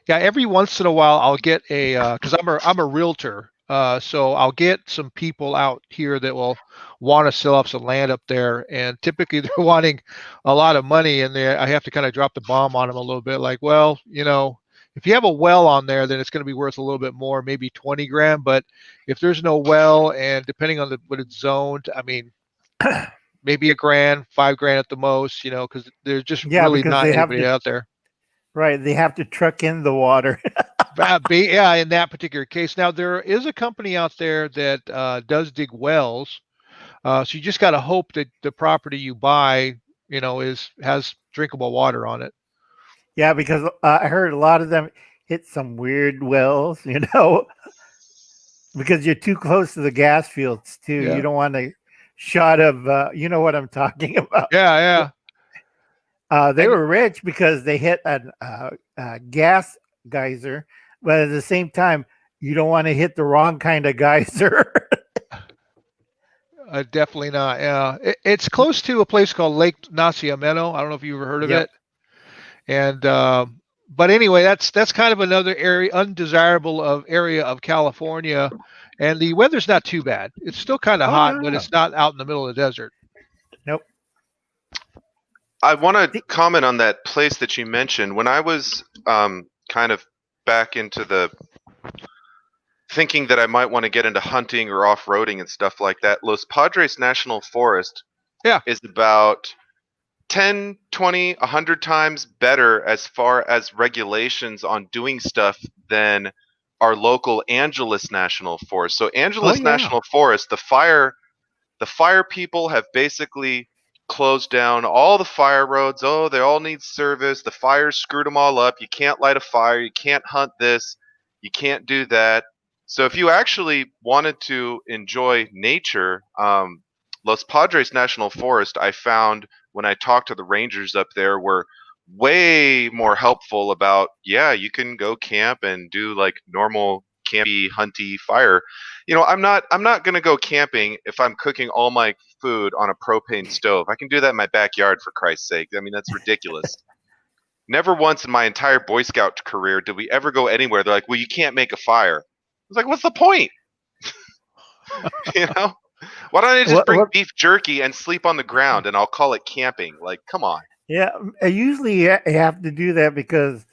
Yeah, every once in a while I'll get a because I'm a realtor, so I'll get some people out here that will want to sell up some land up there, and typically they're wanting a lot of money, and I have to kind of drop the bomb on them a little bit, like, well, if you have a well on there, then it's going to be worth a little bit more, maybe 20 grand, but if there's no well, and depending on what it's zoned, I mean, maybe a grand, 5 grand at the most, because there's just Yeah, really because not they have anybody to out there. right, they have to truck in the water. Yeah, in that particular case. Now there is a company out there that does dig wells. So you just got to hope that the property you buy, has drinkable water on it. Yeah, because I heard a lot of them hit some weird wells, because you're too close to the gas fields too. You Yeah, don't want a shot of, you know what I'm talking about. yeah, yeah. They And were rich because they hit a gas geyser, but at the same time, you don't want to hit the wrong kind of geyser. definitely not. Yeah, it's close to a place called Lake Nacimiento. I don't know if you've ever heard of Yep. it. And but anyway, that's kind of another undesirable area of California, and the weather's not too bad. It's still kind of Oh hot, no, but no, it's not out in the middle of the desert. nope. I want to The- comment on that place that you mentioned. When I was kind of back into the thinking that I might want to get into hunting or off-roading and stuff like that, Los Padres National Forest Yeah. is about 10, 20, 100 times better as far as regulations on doing stuff than our local Angeles National Forest. So Oh Angeles yeah. National Forest, the fire people have basically closed down all the fire roads. Oh, they all need service. The fires screwed them all up. You can't light a fire. You can't hunt this. You can't do that. So if you actually wanted to enjoy nature, Los Padres National Forest, I found when I talked to the rangers up there, were way more helpful about, yeah, you can go camp and do like normal campy hunty fire. I'm not going to go camping if I'm cooking all my food on a propane stove. I can do that in my backyard, for Christ's sake. I mean, that's ridiculous. Never once in my entire Boy Scout career did we ever go anywhere. They're like, well, you can't make a fire. I was like, what's the point? you know? Why don't I just What? bring What? beef jerky and sleep on the ground and I'll call it camping? Like, come on. Yeah. Usually you have to do that because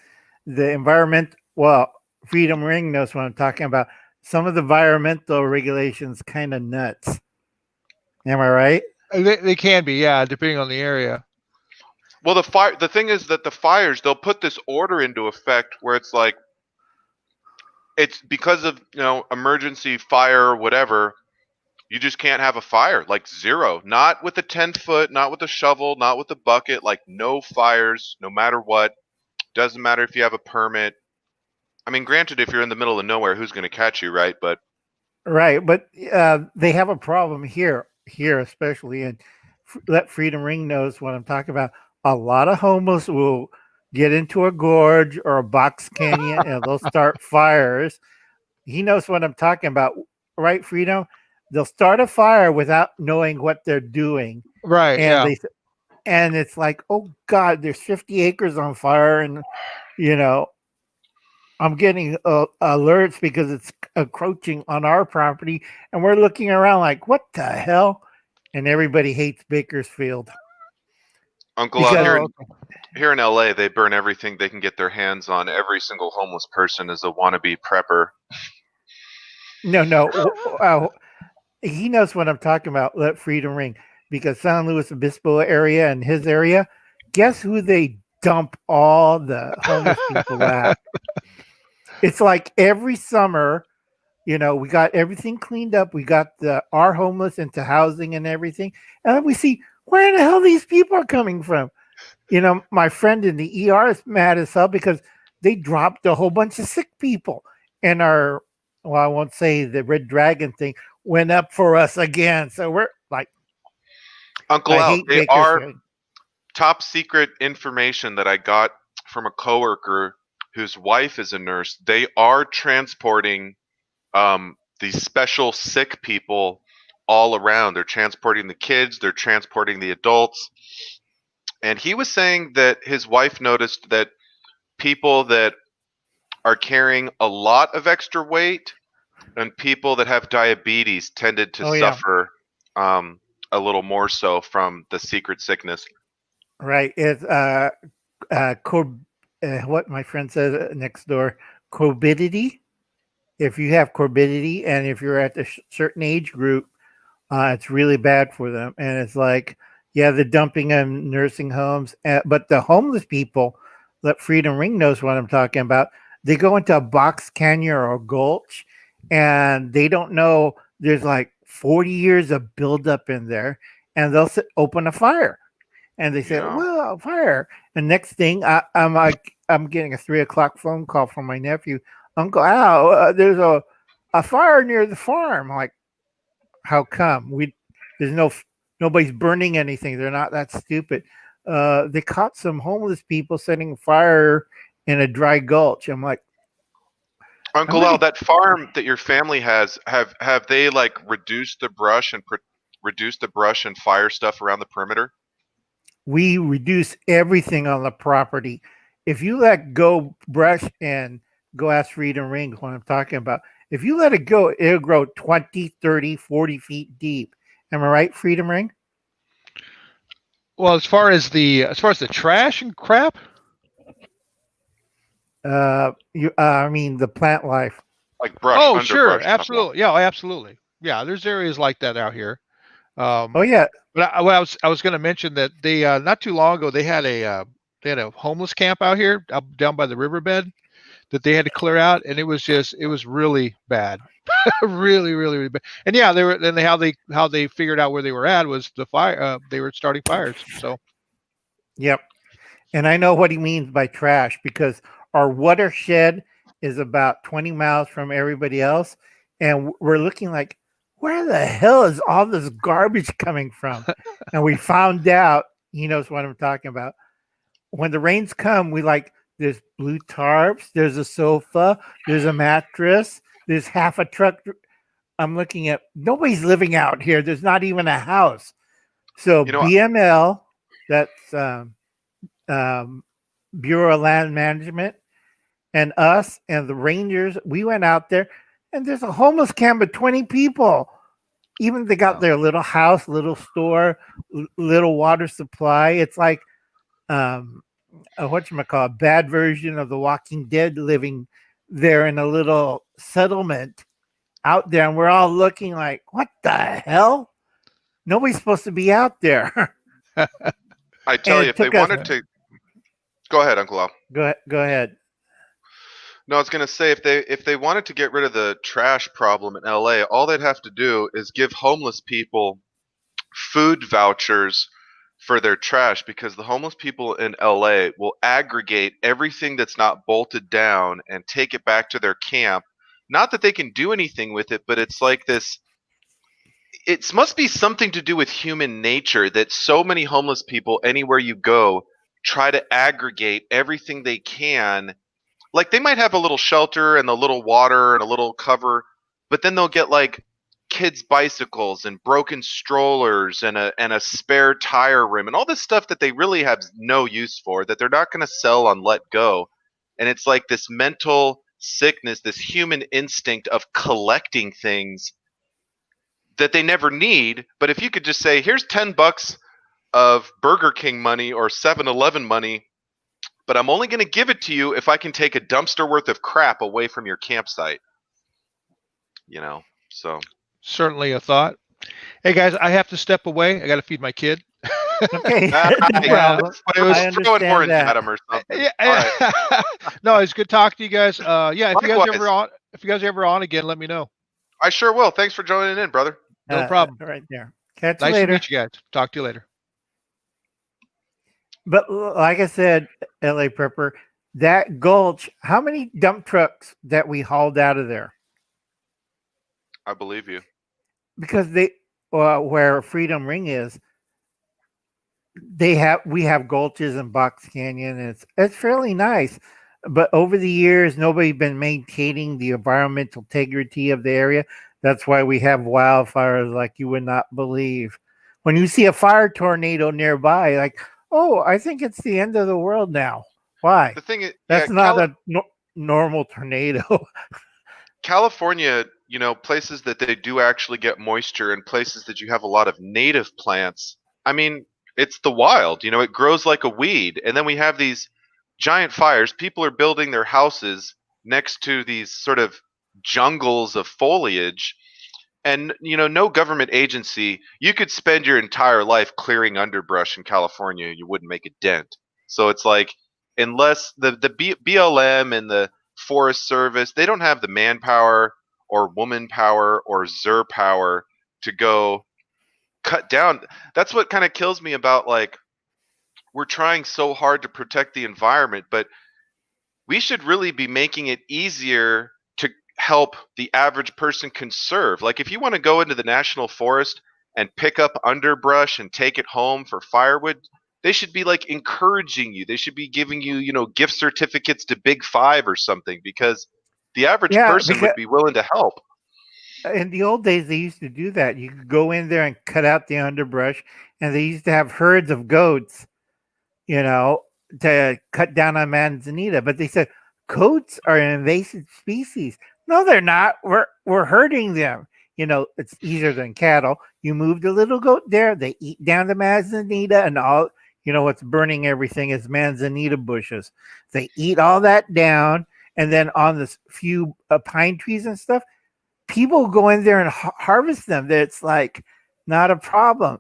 the environment. Well, Freedom Ring knows what I'm talking about. Some of the environmental regulations kind of nuts. Am I right? They can be, yeah, depending on the area. Well, the thing is that the fires, they'll put this order into effect where it's like, it's because of, emergency fire or whatever, you just can't have a fire, like zero. Not with a 10-foot, not with a shovel, not with a bucket, like no fires, no matter what. Doesn't matter if you have a permit. I mean, granted, if you're in the middle of nowhere, who's going to catch you, right? But Right, but they have a problem here especially, and let Freedom Ring knows what I'm talking about. A lot of homeless will get into a gorge or a box canyon, and they'll start fires. He knows what I'm talking about, right, Freedom? They'll start a fire without knowing what they're doing, Right, and yeah. and it's like, oh God, there's 50 acres on fire, and you know I'm getting alerts because it's encroaching on our property, and we're looking around like, what the hell? And everybody hates Bakersfield Uncle, out because here in LA, they burn everything they can get their hands on. Every single homeless person is a wannabe prepper. no, he knows what I'm talking about. Let Freedom Ring, because San Luis Obispo area and his area, guess who they dump all the homeless people at? It's like every summer. We got everything cleaned up. We got our homeless into housing and everything. And then we see where the hell these people are coming from. My friend in the ER is mad as hell because they dropped a whole bunch of sick people. And I won't say the Red Dragon thing went up for us again. So we're like, Uncle I Al, hate they are Bakersfield. top secret information that I got from a coworker whose wife is a nurse. They are transporting these special sick people all around. They're transporting the kids, they're transporting the adults. And he was saying that his wife noticed that people that are carrying a lot of extra weight and people that have diabetes tended to Oh, yeah. suffer a little more so from the secret sickness. Right. It's what my friend says next door, corbidity. If you have corbidity and if you're at a certain age group, it's really bad for them. And it's like, yeah, they're dumping them in nursing homes. But the homeless people, that Freedom Ring knows what I'm talking about, they go into a box canyon or gulch and they don't know there's like 40 years of buildup in there. And they'll open a fire. And they say, Yeah. well, fire. And next thing, I'm like, I'm getting a 3 o'clock phone call from my nephew. Uncle Al, there's a fire near the farm. I'm like, how come? There's nobody's burning anything. They're not that stupid. They caught some homeless people setting fire in a dry gulch. I'm like, Uncle Al, that farm that your family has, have they like reduced the brush and reduced the brush and fire stuff around the perimeter? we reduce everything on the property. If you let go brush and go ask Freedom Ring what I'm talking about, if you let it go, it'll grow 20, 30, 40 feet deep. Am I right, Freedom Ring? Well, as far as the trash and crap, I mean the plant life. Like brush, oh underbrush sure, stuff. absolutely, yeah, absolutely, yeah. There's areas like that out here. Oh yeah, But I was going to mention that they not too long ago they had a homeless camp out here down by the riverbed that they had to clear out, and it was really bad, really, really, really bad. And yeah, they were then how they figured out where they were at was the fire. They were starting fires. So yep. And I know what he means by trash because our watershed is about 20 miles from everybody else. And we're looking like, where the hell is all this garbage coming from? And we found out, he knows what I'm talking about. When the rains come, there's blue tarps, there's a sofa, there's a mattress, there's half a truck. I'm looking at, nobody's living out here. There's not even a house. So BML, that's Bureau of Land Management, and us and the Rangers, we went out there, and there's a homeless camp of 20 people. Even they got their little house, little store, little water supply. It's like whatchamacallit, bad version of The Walking Dead living there in a little settlement out there. And we're all looking like, what the hell? Nobody's supposed to be out there. I tell you, if they wanted to, go ahead, Uncle Al. Go ahead. No, I was gonna say if they wanted to get rid of the trash problem in LA, all they'd have to do is give homeless people food vouchers for their trash, because the homeless people in LA will aggregate everything that's not bolted down and take it back to their camp. Not that they can do anything with it, but it's like this. It must be something to do with human nature that so many homeless people, anywhere you go, try to aggregate everything they can. Like they might have a little shelter and a little water and a little cover, but then they'll get like kids' bicycles and broken strollers and a spare tire rim and all this stuff that they really have no use for, that they're not going to sell on Let Go. And it's like this mental sickness, this human instinct of collecting things that they never need. But if you could just say, here's $10 of Burger King money or 7-Eleven money, but I'm only going to give it to you if I can take a dumpster worth of crap away from your campsite. So certainly a thought. Hey guys, I have to step away. I got to feed my kid. Okay. yeah, let's throw an orange at him or something. Yeah. Right. No, it's good talking to you guys. Yeah, if Likewise. you guys ever on again, let me know. I sure will. Thanks for joining in, brother. No problem. Right there. Catch Nice you later. to meet you guys. Talk to you later. But like I said, LA Prepper, that gulch, how many dump trucks that we hauled out of there? I believe you. Because where Freedom Ring is, we have gulches and Box Canyon, and it's fairly nice. but over the years, nobody's been maintaining the environmental integrity of the area. That's why we have wildfires like you would not believe. When you see a fire tornado nearby, like, oh, I think it's the end of the world now. Why? The thing is, yeah, That's not a normal tornado. California, places that they do actually get moisture and places that you have a lot of native plants. I mean, it's the wild, it grows like a weed. And then we have these giant fires. People are building their houses next to these sort of jungles of foliage. And, no government agency, you could spend your entire life clearing underbrush in California, you wouldn't make a dent. So it's like, unless the BLM and the Forest Service, they don't have the manpower or woman power or Zer power to go cut down. That's what kind of kills me about, like, we're trying so hard to protect the environment, but we should really be making it easier to help the average person conserve. Like, if you want to go into the national forest and pick up underbrush and take it home for firewood, they should be like encouraging you. They should be giving you, gift certificates to Big Five or something, because the average Yeah, person because would be willing to help. in the old days they used to do that. You could go in there and cut out the underbrush, and they used to have herds of goats, you know, to cut down on manzanita. But they said goats are an invasive species. No, they're not. We're hurting them. It's easier than cattle. You move the little goat there, they eat down the manzanita, and all what's burning everything is manzanita bushes. They eat all that down, and then on this few pine trees and stuff, people go in there and harvest them. That's like not a problem.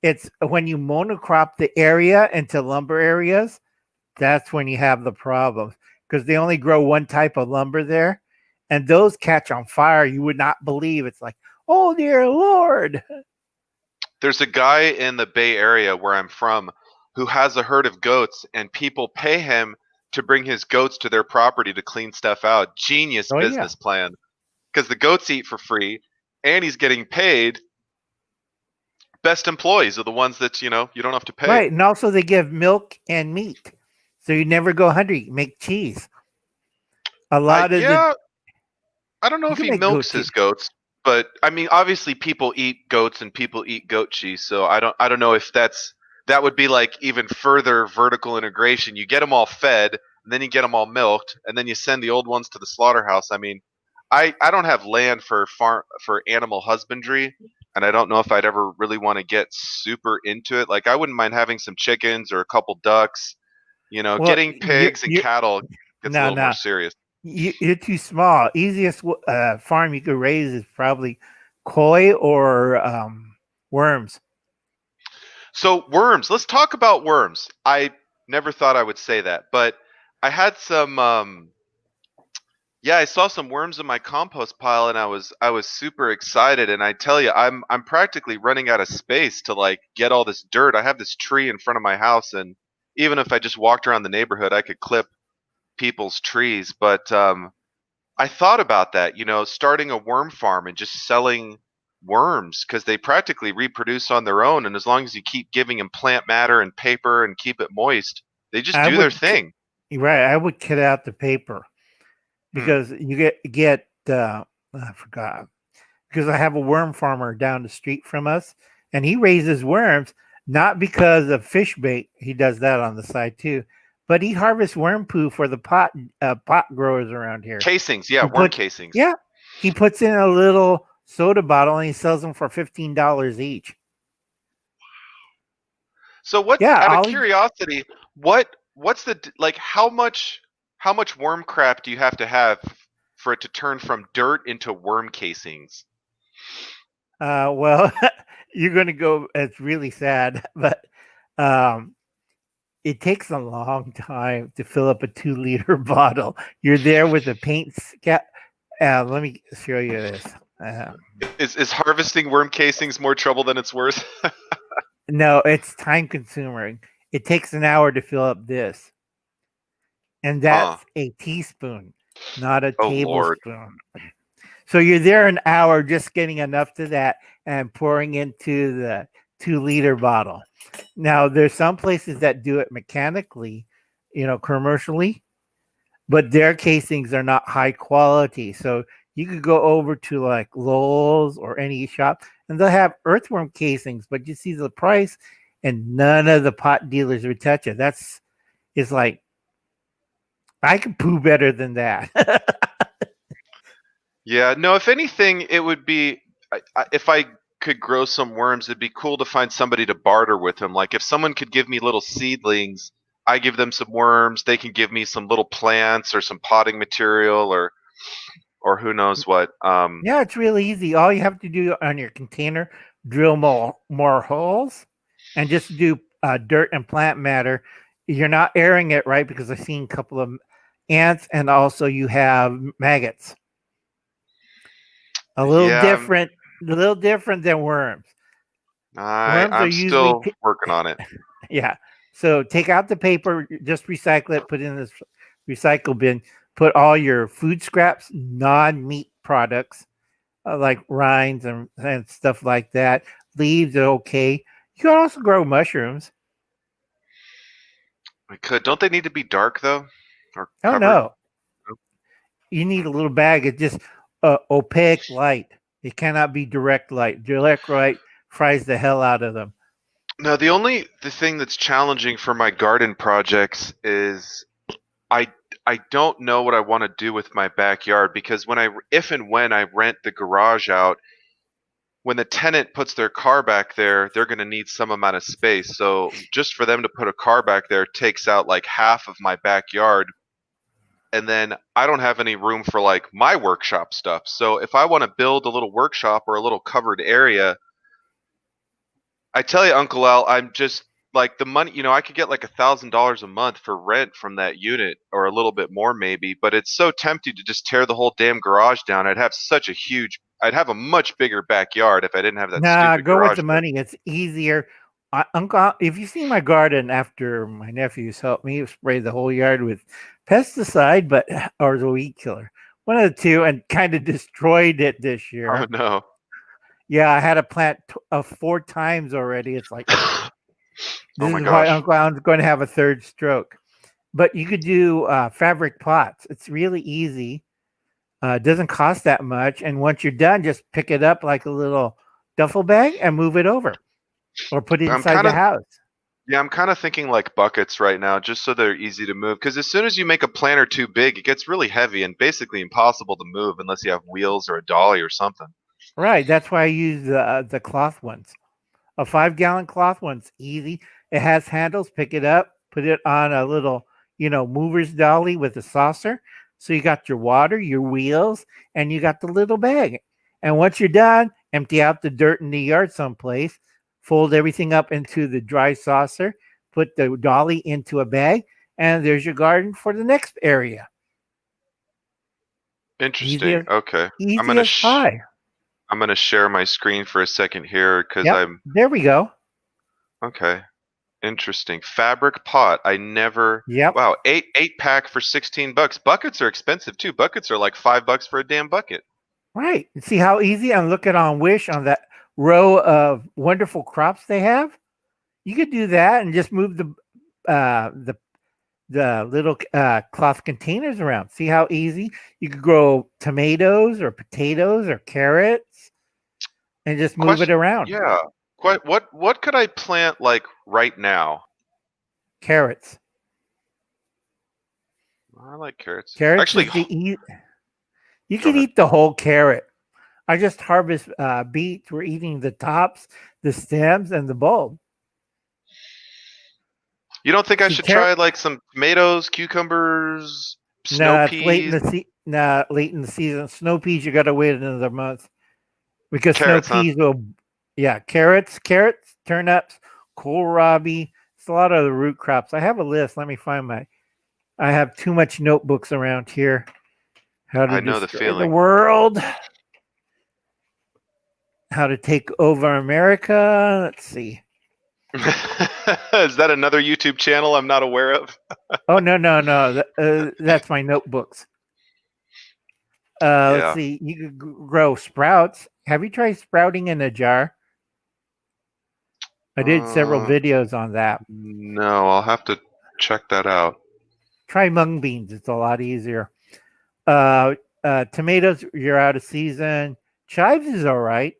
It's when you monocrop the area into lumber areas, that's when you have the problems, because they only grow one type of lumber there, and those catch on fire. You would not believe. It's like, oh dear Lord. There's a guy in the Bay Area where I'm from who has a herd of goats, and people pay him to bring his goats to their property to clean stuff out. Genius Oh yeah. business plan, because the goats eat for free and he's getting paid. Best employees are the ones that you don't have to pay. Right. And also they give milk and meat. So you never go hungry. Make cheese. A lot of Yeah, I don't know you if can he make goat milks cheese. his goats, but I mean, obviously people eat goats and people eat goat cheese. So I don't know if that would be like even further vertical integration. You get them all fed, and then you get them all milked, and then you send the old ones to the slaughterhouse. I mean, I don't have land for animal husbandry, and I don't know if I'd ever really want to get super into it. Like, I wouldn't mind having some chickens or a couple ducks. Well, Getting pigs and cattle gets a no, little more no. serious. You're too small. Easiest farm you could raise is probably koi or worms. So worms, let's talk about worms. I never thought I would say that, but I had some yeah, I saw some worms in my compost pile, and I was super excited, and I tell you, I'm practically running out of space to like get all this dirt. I have this tree in front of my house, and even if I just walked around the neighborhood, I could clip people's trees, but I thought about that, starting a worm farm and just selling worms, because they practically reproduce on their own, and as long as you keep giving them plant matter and paper and keep it moist, they just I do their would thing. right. I would cut out the paper Hmm. because you get I forgot, because I have a worm farmer down the street from us, and he raises worms not because of fish bait. He does that on the side too, but he harvests worm poo for the pot growers around here. Casings, yeah, He worm put casings. Yeah, he puts in a little soda bottle and he sells them for $15 each. So what, Yeah, out of curiosity, what's the like how much worm crap do you have to have for it to turn from dirt into worm casings? well, you're going to go. It's really sad, but um, it takes a long time to fill up a 2-liter bottle. You're there with a paint cap. Let me show you this. Is harvesting worm casings more trouble than it's worth? No, it's time consuming. It takes an hour to fill up this, and Huh. that's a teaspoon, not a Oh Lord. tablespoon. So you're there an hour just getting enough to that and pouring into the 2-liter bottle. Now, there's some places that do it mechanically, commercially, but their casings are not high quality. So you could go over to like Lowell's or any shop, and they'll have earthworm casings, but you see the price, and none of the pot dealers would touch it. It's like I can poo better than that. Yeah, no, if anything, it would be if I could grow some worms, it'd be cool to find somebody to barter with them. Like if someone could give me little seedlings, I give them some worms, they can give me some little plants or some potting material or who knows what. Yeah, it's really easy. All you have to do on your container, drill more holes, and just do dirt and plant matter. You're not airing it, right? Because I've seen a couple of ants, and also you have maggots. Yeah, A little different than worms. Worms are I'm usually still working on it. yeah. So take out the paper, just recycle it, put it in this recycle bin. Put all your food scraps, non-meat products like rinds and stuff like that. Leaves are okay. You can also grow mushrooms. I could. Don't they need to be dark though, or Oh covered? no, you need a little bag. It's just opaque light. It cannot be direct light. Direct light fries the hell out of them. No, the thing that's challenging for my garden projects is I I don't know what I want to do with my backyard because if and when I rent the garage out, when the tenant puts their car back there, they're going to need some amount of space. So just for them to put a car back there takes out like half of my backyard, and then I don't have any room for like my workshop stuff. So if I want to build a little workshop or a little covered area, I tell you, Uncle Al, I'm just like the money. I could get like $1,000 a month for rent from that unit, or a little bit more maybe. But it's so tempting to just tear the whole damn garage down. I'd have a much bigger backyard if I didn't have that Nah, stupid go with garage the there. money. It's easier. Uncle, if you see my garden after my nephews helped me spray the whole yard with pesticide, but or the weed killer, one of the two, and kind of destroyed it this Oh year. no. Yeah, I had to plant 4 times already. It's like Oh this my is why gosh. Uncle Alan's going to have a third stroke. But you could do fabric pots. It's really easy. It doesn't cost that much, and once you're done, just pick it up like a little duffel bag and move it over, or put it I'm inside kind the of house. Yeah, I'm kind of thinking like buckets right now, just so they're easy to move. Because as soon as you make a planter too big, it gets really heavy and basically impossible to move unless you have wheels or a dolly or something. Right. That's why I use the cloth ones. A 5 gallon cloth one's easy. It has handles. Pick it up, put it on a little, mover's dolly with a saucer. So you got your water, your wheels, and you got the little bag. And once you're done, empty out the dirt in the yard someplace. Fold everything up into the dry saucer. Put the dolly into a bag, and there's your garden for the next area. Easy Interesting. as Okay. I'm easy gonna as pie. I'm gonna share my screen for a second here because Yep. I'm There we go. okay. Interesting. Fabric pot. I never. Yep. Wow, eight pack for $16. Buckets are expensive too. Buckets are like $5 for a damn bucket. Right. See how easy? I'm looking on Wish on that row of wonderful crops they have. You could do that and just move uh, the the little cloth containers around. See how easy? You could grow tomatoes or potatoes or carrots and just move it Question. around. Yeah. Quite. What could I plant like right now? Carrots. I like carrots. Carrots Actually, is the eat. You go can ahead. eat the whole carrot. I just harvest beets. We're eating the tops, the stems, and the bulb. You don't think I See, should carrot. try like some tomatoes, cucumbers, snow No, it's peas, late in the season. Snow peas, you got to wait another month because snow carrots, huh? peas will. Yeah, carrots, turnips, kohlrabi. It's a lot of the root crops. I have a list. Let me find my. I have too much notebooks around here. How to I know the destroy the feeling. world. How to take over America. Let's see. Is that another YouTube channel I'm not aware of? Oh no. That's my notebooks. Let's Yeah. see. You could grow sprouts. Have you tried sprouting in a jar? I did several Uh, videos on that. no, I'll have to check that out. Try mung beans. It's a lot easier. Tomatoes, you're out of season. Chives is all right.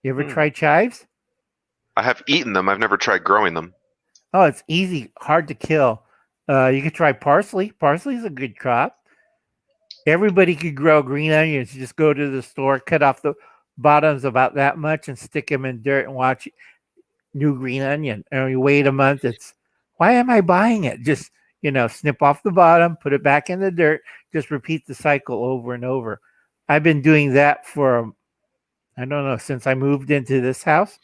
You ever Hmm. try chives? I have eaten them. I've never tried growing them. Oh, it's easy, hard to kill. You could try parsley. Parsley's a good crop. Everybody could grow green onions. You just go to the store, cut off the bottoms about that much, and stick them in dirt and watch new green onion. And you wait a month. It's why am I buying it? Just snip off the bottom, put it back in the dirt. Just repeat the cycle over and over. I've been doing that for I don't know since I moved into this house.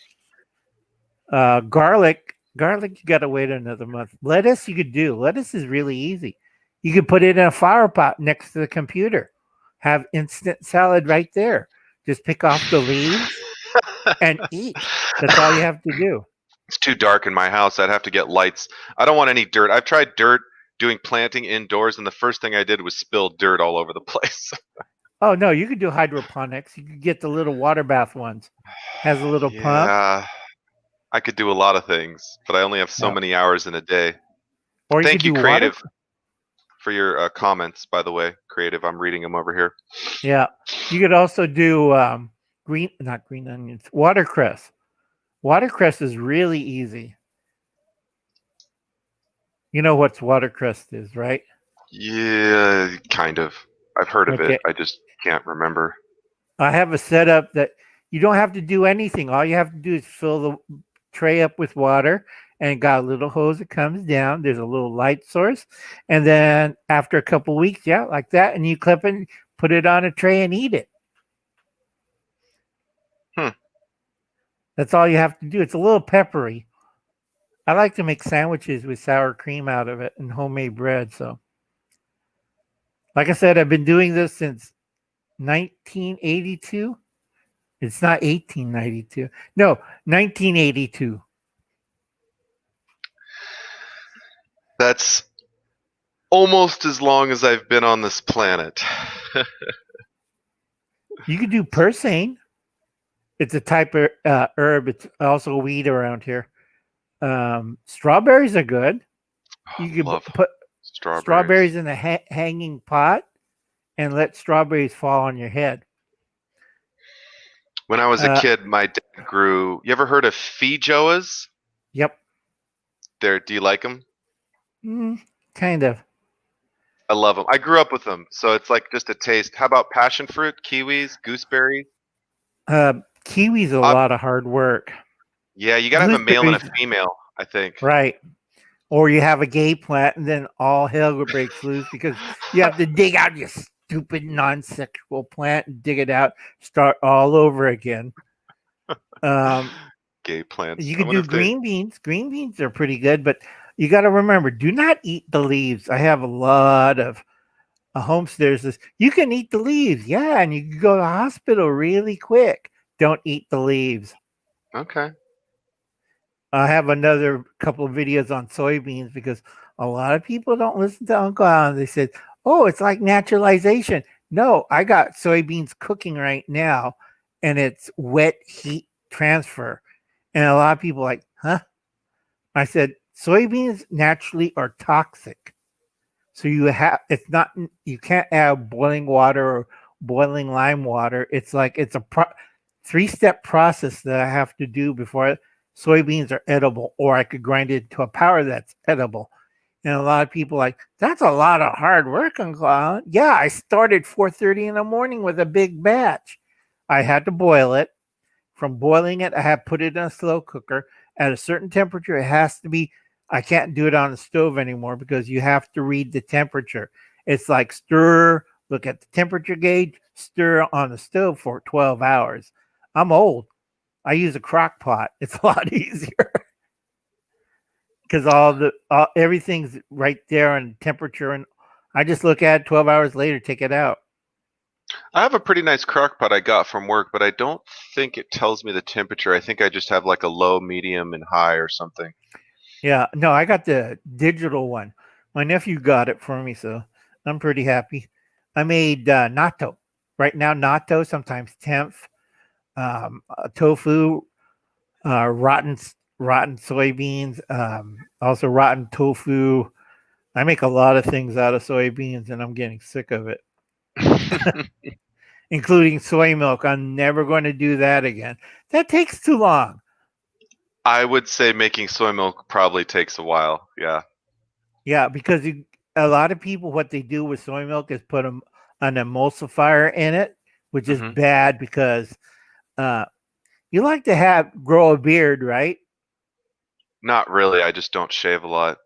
Garlic, you got to wait another month. Lettuce, you could do. Lettuce is really easy. You could put it in a flower pot next to the computer. Have instant salad right there. Just pick off the leaves and eat. That's all you have to do. It's too dark in my house. I'd have to get lights. I don't want any dirt. I've tried dirt doing planting indoors, and the first thing I did was spill dirt all over the place. Oh no, you could do hydroponics. You could get the little water bath ones. Has a little pump. Yeah, I could do a lot of things, but I only have so Yeah. many hours in a day. Or you Thank could you, do Creative, water. for your comments, by the way. Creative, I'm reading them over here. Yeah. You could also do not green onions, watercress. Watercress is really easy. You know what watercress is, right? Yeah, kind of. I've heard of it. Okay. I just can't remember. I have a setup that you don't have to do anything. All you have to do is fill the tray up with water and got a little hose that comes down. There's a little light source. And then after a couple weeks, yeah, like that, and you clip it, put it on a tray and eat it. That's all you have to do. It's a little peppery. I like to make sandwiches with sour cream out of it and homemade bread. So, like I said, I've been doing this since 1982. It's not 1892. No, 1982. That's almost as long as I've been on this planet. You could do purslane. It's a type of herb. It's also a weed around here. Strawberries are good. You could Love put strawberries. strawberries in a hanging pot and let strawberries fall on your head. When I was a kid, my dad grew. You ever heard of feijoas? Yep. Do you like them? Kind of. I love them. I grew up with them, so it's like just a taste. How about passion fruit, kiwis, gooseberries? Kiwi's a lot of hard work. Yeah, you gotta have a male and a female, I think. Right. Or you have a gay plant and then all hell breaks loose because you have to dig out your stupid non-sexual plant and dig it out, start all over again. Gay plants. You could do green beans. Green beans are pretty good, but you got to remember, do not eat the leaves. I have a lot of homesteaders. You can eat the leaves, yeah, and you can go to the hospital really quick. Don't eat the leaves. Okay. I have another couple of videos on soybeans because a lot of people don't listen to Uncle Alan. They said, "Oh, it's like naturalization." No, I got soybeans cooking right now, and it's wet heat transfer. And a lot of people are like, huh? I said, soybeans naturally are toxic. So you can't add boiling water or boiling lime water. It's like it's a 3-step process that I have to do before soybeans are edible, or I could grind it to a powder that's edible. And a lot of people are like, that's a lot of hard work, Uncle Alan. Yeah, I started 4:30 in the morning with a big batch. I had to boil it. From boiling it, I have put it in a slow cooker at a certain temperature. It has to be. I can't do it on the stove anymore because you have to read the temperature. It's like stir, look at the temperature gauge, stir on the stove for 12 hours. I'm old. I use a crock pot. It's a lot easier because everything's right there on temperature, and I just look at it 12 hours later, take it out. I have a pretty nice crock pot I got from work, but I don't think it tells me the temperature. I think I just have like a low, medium, and high or something. Yeah, no, I got the digital one. My nephew got it for me, so I'm pretty happy. I made natto. Right now, natto, sometimes temph, tofu, rotten soybeans, also rotten tofu, I make a lot of things out of soybeans, and I'm getting sick of it, including soy milk. I'm never going to do that again. That takes too long. I would say making soy milk probably takes a while. Yeah. Yeah, because a lot of people, what they do with soy milk is put an emulsifier in it, which is Hmm. bad because uh, you like to grow a beard, right? Not really. I just don't shave a lot.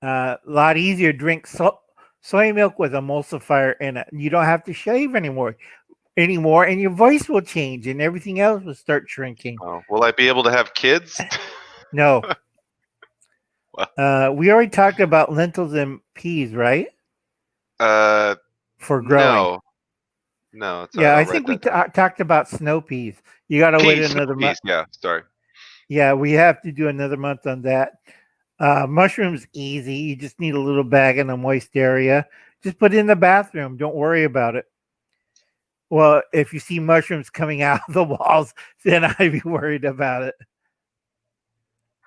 A lot easier to drink soy milk with emulsifier in it. You don't have to shave anymore, and your voice will change, and everything else will start shrinking. Oh, will I be able to have kids? No, Well, we already talked about lentils and peas, right? uh, For growing. no, no. It's all right. Yeah, I'll I write think we that down. talked about snow peas. You got to wait Peas, snow another month. peas. Yeah, sorry. Yeah, we have to do another month on that. Mushrooms, easy. You just need a little bag in a moist area. Just put it in the bathroom. Don't worry about it. Well, if you see mushrooms coming out of the walls, then I'd be worried about it.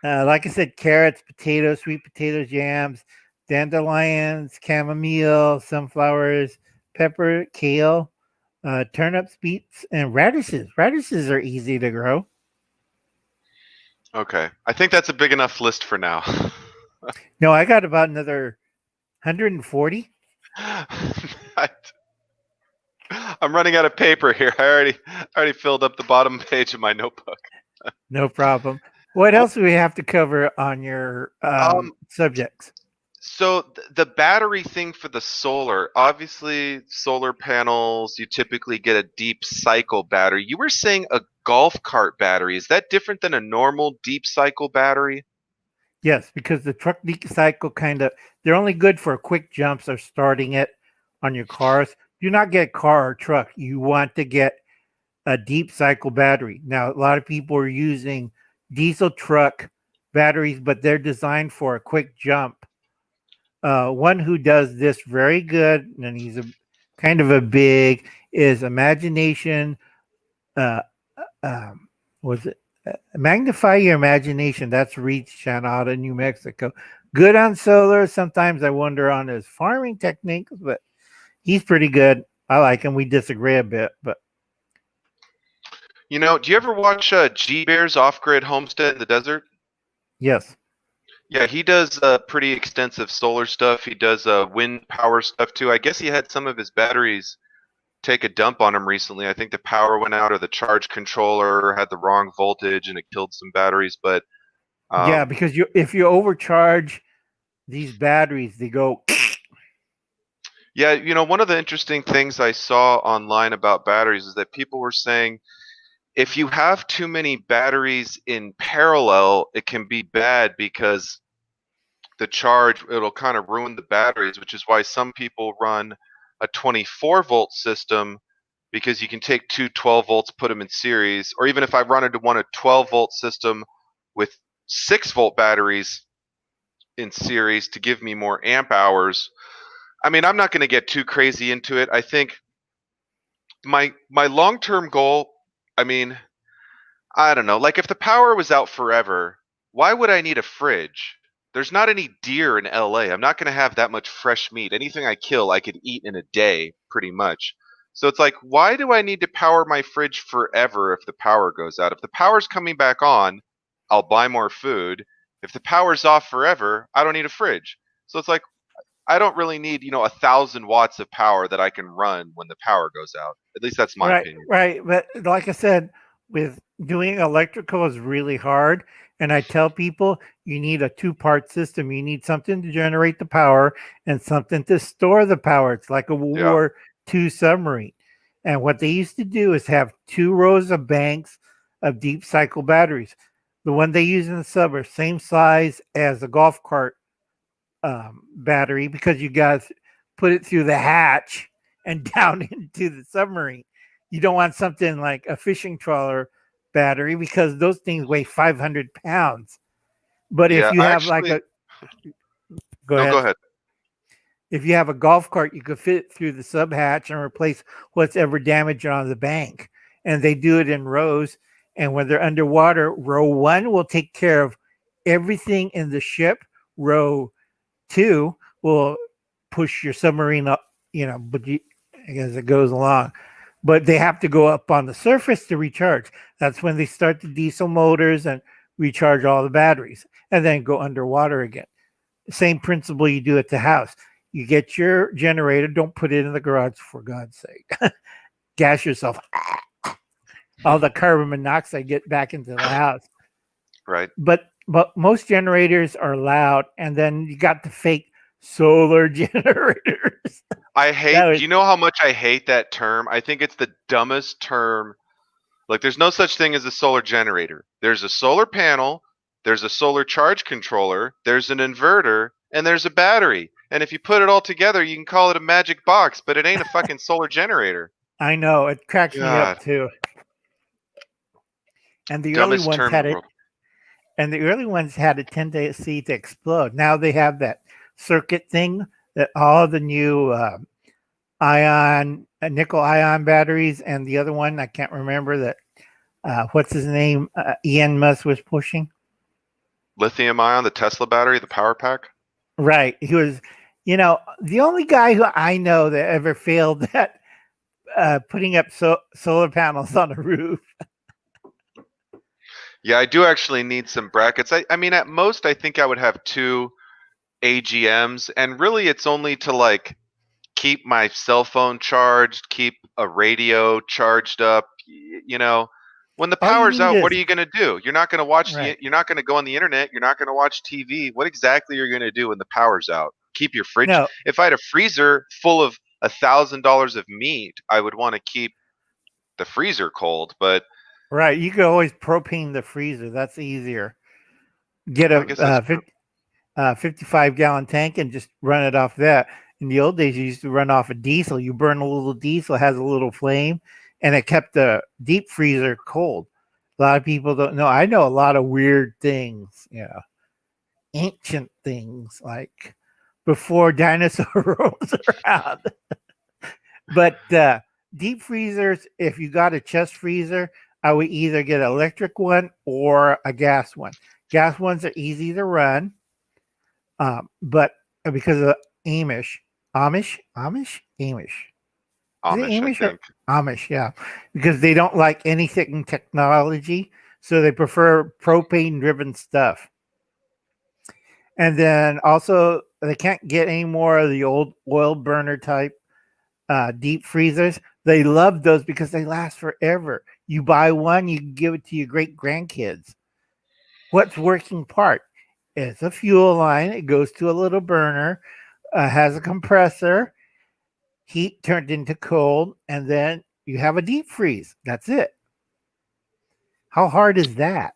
Like I said, carrots, potatoes, sweet potatoes, yams, dandelions, chamomile, sunflowers, pepper, kale, turnips, beets, and radishes. Radishes are easy to grow. Okay, I think that's a big enough list for now. No, I got about another 140. I, I'm running out of paper here. I already filled up the bottom page of my notebook. No problem. What else do we have to cover on your Um, subjects? so the battery thing for the solar, obviously solar panels, you typically get a deep cycle battery. You were saying a golf cart battery. Is that different than a normal deep cycle battery? Yes, because the truck cycle they're only good for quick jumps or starting it on your cars. Do not get car or truck. You want to get a deep cycle battery. Now, a lot of people are using diesel truck batteries, but they're designed for a quick jump. One who does this very good, and he's a kind of a big, is Imagination. Uh, was it Magnify Your Imagination? That's Reed's channel out of New Mexico. Good on solar. Sometimes I wonder on his farming techniques, but he's pretty good. I like him. We disagree a bit, but You know, do you ever watch G Bear's Off Grid Homestead in the Desert? yes. Yeah, he does pretty extensive solar stuff. He does wind power stuff too. I guess he had some of his batteries take a dump on him recently. I think the power went out or the charge controller had the wrong voltage and it killed some batteries. But Yeah, um, because if you overcharge these batteries, they go. yeah, you know, one of the interesting things I saw online about batteries is that people were saying if you have too many batteries in parallel, it can be bad because the charge it'll kind of ruin the batteries, which is why some people run a 24-volt system because you can take two 12 volts, put them in series, or even if I run into a 12-volt system with 6-volt batteries in series to give me more amp hours. I mean, I'm not going to get too crazy into it. I think my long-term goal, I mean, I don't know. Like if the power was out forever, why would I need a fridge? There's not any deer in LA. I'm not going to have that much fresh meat. Anything I kill, I could eat in a day, pretty much. So it's like, why do I need to power my fridge forever if the power goes out? If the power's coming back on, I'll buy more food. If the power's off forever, I don't need a fridge. So it's like, I don't really need, 1,000 watts of power that I can run when the power goes out. At least that's my Right, opinion. right. But like I said, with doing electrical is really hard. And I tell people you need a two-part system. You need something to generate the power and something to store the power. It's like a World Yeah. War II submarine. And what they used to do is have two rows of banks of deep cycle batteries. The one they use in the sub are same size as a golf cart battery because you got to put it through the hatch and down into the submarine. You don't want something like a fishing trawler battery because those things weigh 500 pounds. But if Yeah, you I have like actually a, go no, go ahead. ahead. If you have a golf cart, you could fit it through the sub hatch and replace what's ever damaged on the bank. And they do it in rows. And when they're underwater, row one will take care of everything in the ship. Row Two will push your submarine up, but as it goes along. But they have to go up on the surface to recharge. That's when they start the diesel motors and recharge all the batteries and then go underwater again. Same principle you do at the house. You get your generator, don't put it in the garage for God's sake. Gas yourself. All the carbon monoxide get back into the house. Right. But most generators are loud, and then you got the fake solar generators. I hate. Do you know how much I hate that term? I think it's the dumbest term. Like, there's no such thing as a solar generator. There's a solar panel. There's a solar charge controller. There's an inverter, and there's a battery. And if you put it all together, you can call it a magic box. But it ain't a fucking solar generator. I know, it cracks me God. up too. And the Dumbest early ones term in had the it. world. And the early ones had a tendency to explode. Now they have that circuit thing that all the new nickel ion batteries, and the other one I can't remember that. What's his name? Elon Musk was pushing. Lithium ion, the Tesla battery, the power pack. Right. He was, the only guy who I know that ever failed at putting up solar panels on a roof. Yeah, I do actually need some brackets. I mean, at most, I think I would have 2 AGMs, and really, it's only to like keep my cell phone charged, keep a radio charged up. When the All you power's need out, what is- are you going to do? You're not going to watch. Right. You're not going to go on the internet. You're not going to watch TV. What exactly are you going to do when the power's out? Keep your fridge. No. If I had a freezer full of $1,000 of meat, I would want to keep the freezer cold. But Right. You could always propane the freezer. That's easier. Get I guess that's true. 55-gallon tank and just run it off that. In the old days, you used to run off a diesel. You burn a little diesel, has a little flame, and it kept the deep freezer cold. A lot of people don't know. I know a lot of weird things, ancient things like before dinosaur was around. But deep freezers, if you got a chest freezer, I would either get an electric one or a gas one. Gas ones are easy to run, but because of Amish. Is it Amish, Amish I or think. Amish? Yeah, because they don't like anything technology, so they prefer propane-driven stuff. And then also, they can't get any more of the old oil burner type deep freezers. They love those because they last forever. You buy one, you can give it to your great grandkids. What's working part? It's a fuel line. It goes to a little burner, has a compressor, heat turned into cold, and then you have a deep freeze. That's it. How hard is that?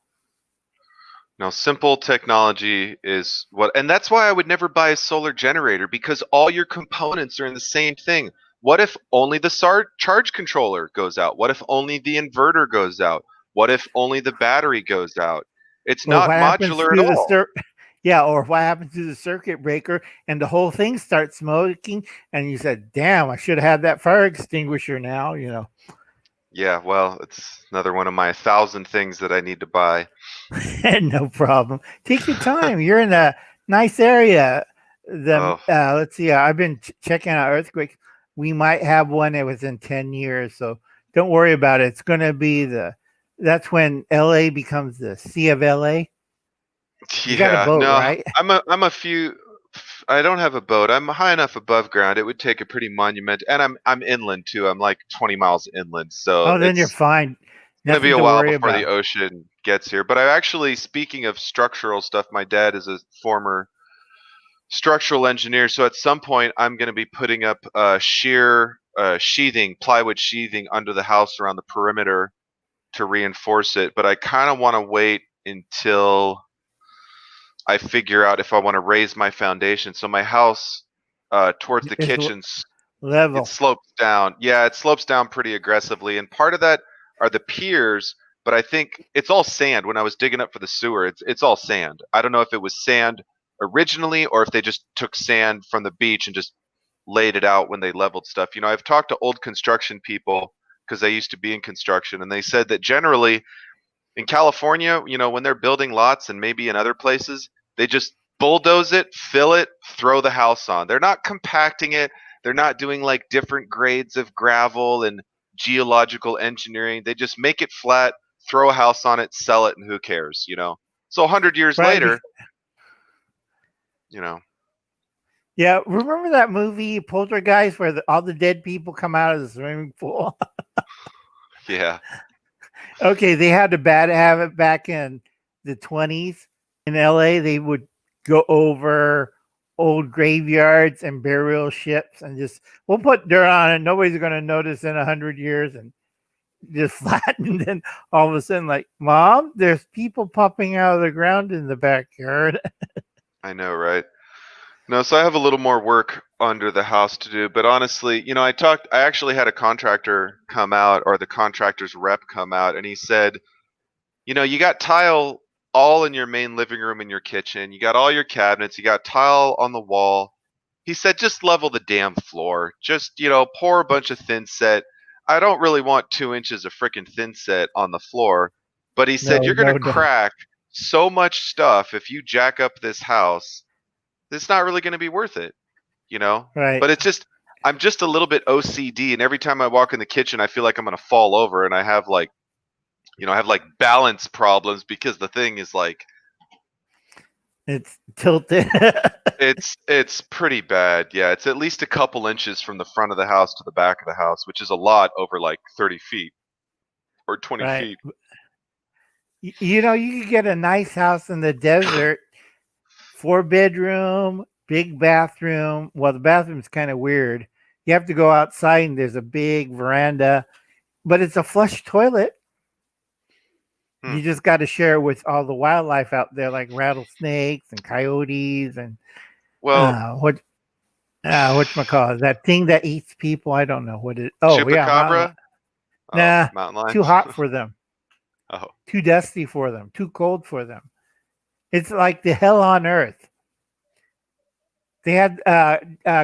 Now, simple technology is what, and that's why I would never buy a solar generator, because all your components are in the same thing. What if only the charge controller goes out? What if only the inverter goes out? What if only the battery goes out? It's Or not what happens modular to at all. yeah, or what happens to the circuit breaker and the whole thing starts smoking and you said, damn, I should have had that fire extinguisher now, Yeah, well, it's another one of my 1,000 things that I need to buy. No problem. Take your time. You're in a nice area. Oh. Let's see. I've been checking out earthquakes. We might have one that within 10 years, so don't worry about it. It's going to be that's when LA becomes the Sea of LA. You got a Yeah, boat, no, right? I don't have a boat. I'm high enough above ground. It would take a pretty monument, and I'm inland too. I'm like 20 miles inland, so Oh, then you're it's fine. gonna be Nothing a to while worry before the about. ocean gets here. But I actually, speaking of structural stuff, my dad is a former structural engineer, so at some point I'm gonna be putting up sheer sheathing, plywood sheathing under the house around the perimeter to reinforce it. But I kind of want to wait until I figure out if I want to raise my foundation. So my house, towards the It's kitchens, it level. slopes down. Yeah, it slopes down pretty aggressively, and part of that are the piers. But I think it's all sand. When I was digging up for the sewer, it's all sand. I don't know if it was sand originally or if they just took sand from the beach and just laid it out when they leveled stuff. I've talked to old construction people because I used to be in construction, and they said that generally in California, when they're building lots and maybe in other places, they just bulldoze it, fill it, throw the house on. They're not compacting it. They're not doing like different grades of gravel and geological engineering. They just make it flat, throw a house on it, sell it, and who cares, you know? So 100 years Right. later, you know, Yeah, remember that movie Poltergeist where all the dead people come out of the swimming pool? yeah, Okay, they had a bad habit back in the 20s in LA. They would go over old graveyards and burial ships and just, we'll put dirt on it. Nobody's going to notice in 100 years and just flatten. And then all of a sudden, like, Mom, there's people popping out of the ground in the backyard. I know, right? No, so I have a little more work under the house to do, but honestly, you know, I actually had a contractor come out, or the contractor's rep come out, and he said, you know, you got tile all in your main living room and your kitchen. You got all your cabinets. You got tile on the wall. He said, just level the damn floor. Just, you know, pour a bunch of thin set. I don't really want 2 inches of freaking thin set on the floor. But he said, you're going to No. crack so much stuff if you jack up this house. It's not really going to be worth it, you know? Right. But it's just, I'm just a little bit OCD. And every time I walk in the kitchen, I feel like I'm going to fall over. And I have like, you know, I have like balance problems because the thing is like It's tilted. it's pretty bad. Yeah, it's at least a couple inches from the front of the house to the back of the house, which is a lot over like 30 feet or 20 Right. feet. You know, you could get a nice house in the desert, 4-bedroom, big bathroom. Well, the bathroom's kind of weird. You have to go outside and there's a big veranda, but it's a flush toilet. You just got to share it with all the wildlife out there, like rattlesnakes and coyotes and Well, whatchamacallit, that thing that eats people. I don't know what it. Oh yeah, chupacabra? nah, Mountain lion. too hot for them. Oh, Too dusty for them. Too cold for them. It's like the hell on earth. They had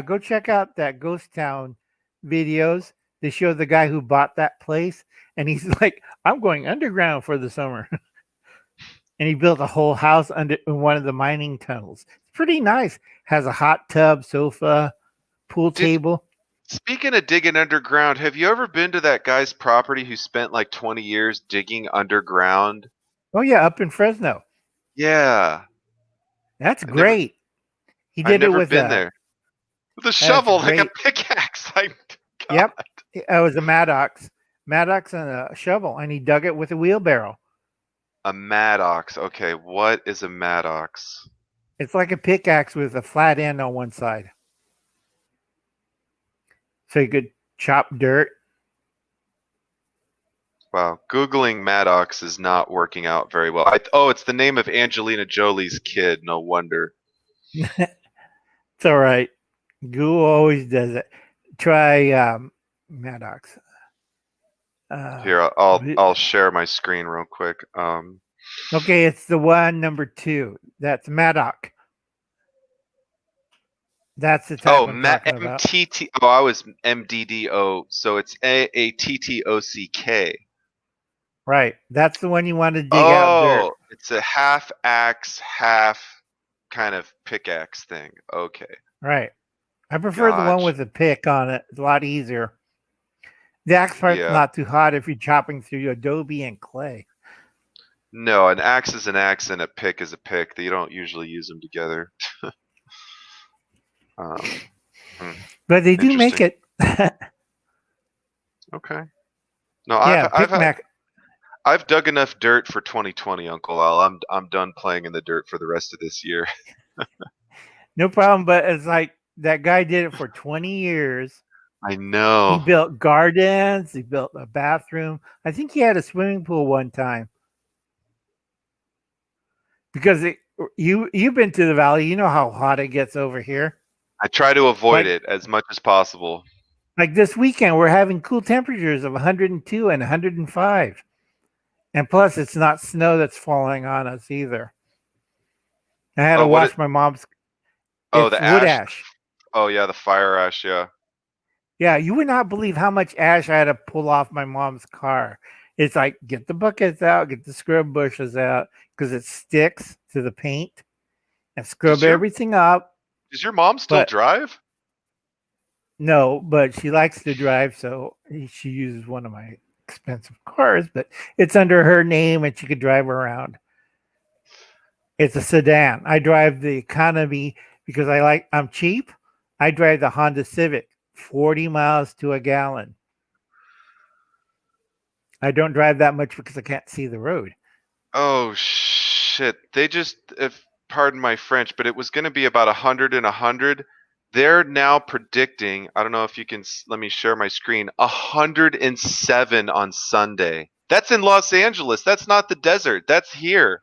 go check out that Ghost Town videos. They show the guy who bought that place, and he's like, "I'm going underground for the summer," and he built a whole house under in one of the mining tunnels. It's pretty nice. Has a hot tub, sofa, pool table. Speaking of digging underground, have you ever been to that guy's property who spent like 20 years digging underground? Oh yeah, up in Fresno. Yeah, That's I never, great. He I've did it never with been a there. With a shovel, like a great. pickaxe. Like, God. Yep, it was a Maddox and a shovel, and he dug it with a wheelbarrow. A Maddox. Okay, what is a Maddox? It's like a pickaxe with a flat end on one side. So you could chop dirt. Wow, Googling Maddox is not working out very well. It's the name of Angelina Jolie's kid. No wonder. It's all right. Google always does it. Try Maddox. Here, I'll share my screen real quick. Okay, it's the one number 2. That's Maddox. That's the type I'm talking about. MTT. Oh, I was MDDO. So it's AATTOCK. Right. That's the one you want to dig out dirt. Oh, it's a half axe, half kind of pickaxe thing. Okay. Right. I prefer the one with the pick on it. It's a lot easier. The axe part's not too hot if you're chopping through adobe and clay. No, an axe is an axe and a pick is a pick. You don't usually use them together. But they do make it. Okay. No, yeah, I've dug enough dirt for 2020, Uncle Al. I'm done playing in the dirt for the rest of this year. No problem, but it's like that guy did it for 20 years. I know. He built gardens. He built a bathroom. I think he had a swimming pool one time. Because you've been to the valley. You know how hot it gets over here. I try to avoid it as much as possible. Like this weekend, we're having cool temperatures of 102 and 105. And plus, it's not snow that's falling on us either. I had to wash my mom's. Oh, the wood ash. Oh, yeah, the fire ash, yeah. Yeah, you would not believe how much ash I had to pull off my mom's car. It's like, get the buckets out, get the scrub bushes out, because it sticks to the paint. and scrub Does your everything up. does your mom still But drive? no, but she likes to drive, so she uses one of my expensive cars, but it's under her name and she could drive around. It's a sedan. I drive the economy because I'm cheap. I drive the Honda Civic, 40 miles to a gallon. I don't drive that much because I can't see the road. Oh shit! They just, if pardon my French, but it was going to be about 100 and 100. They're now predicting. I don't know if you can let me share my screen. 107 on Sunday. That's in Los Angeles. That's not the desert. That's here.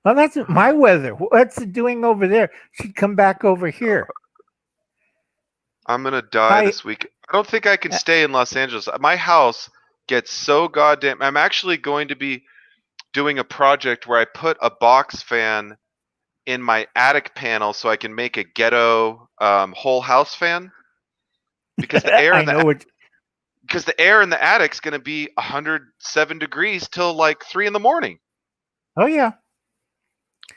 Well, that's my weather. What's it doing over there? She'd come back over here. I'm gonna die I this week. I don't think I can stay in Los Angeles. My house gets so goddamn. I'm actually going to be doing a project where I put a box fan in my attic panel so I can make a ghetto whole house fan because the air I in know what. the attic's going to be 107 degrees till like 3 in the morning. Oh yeah.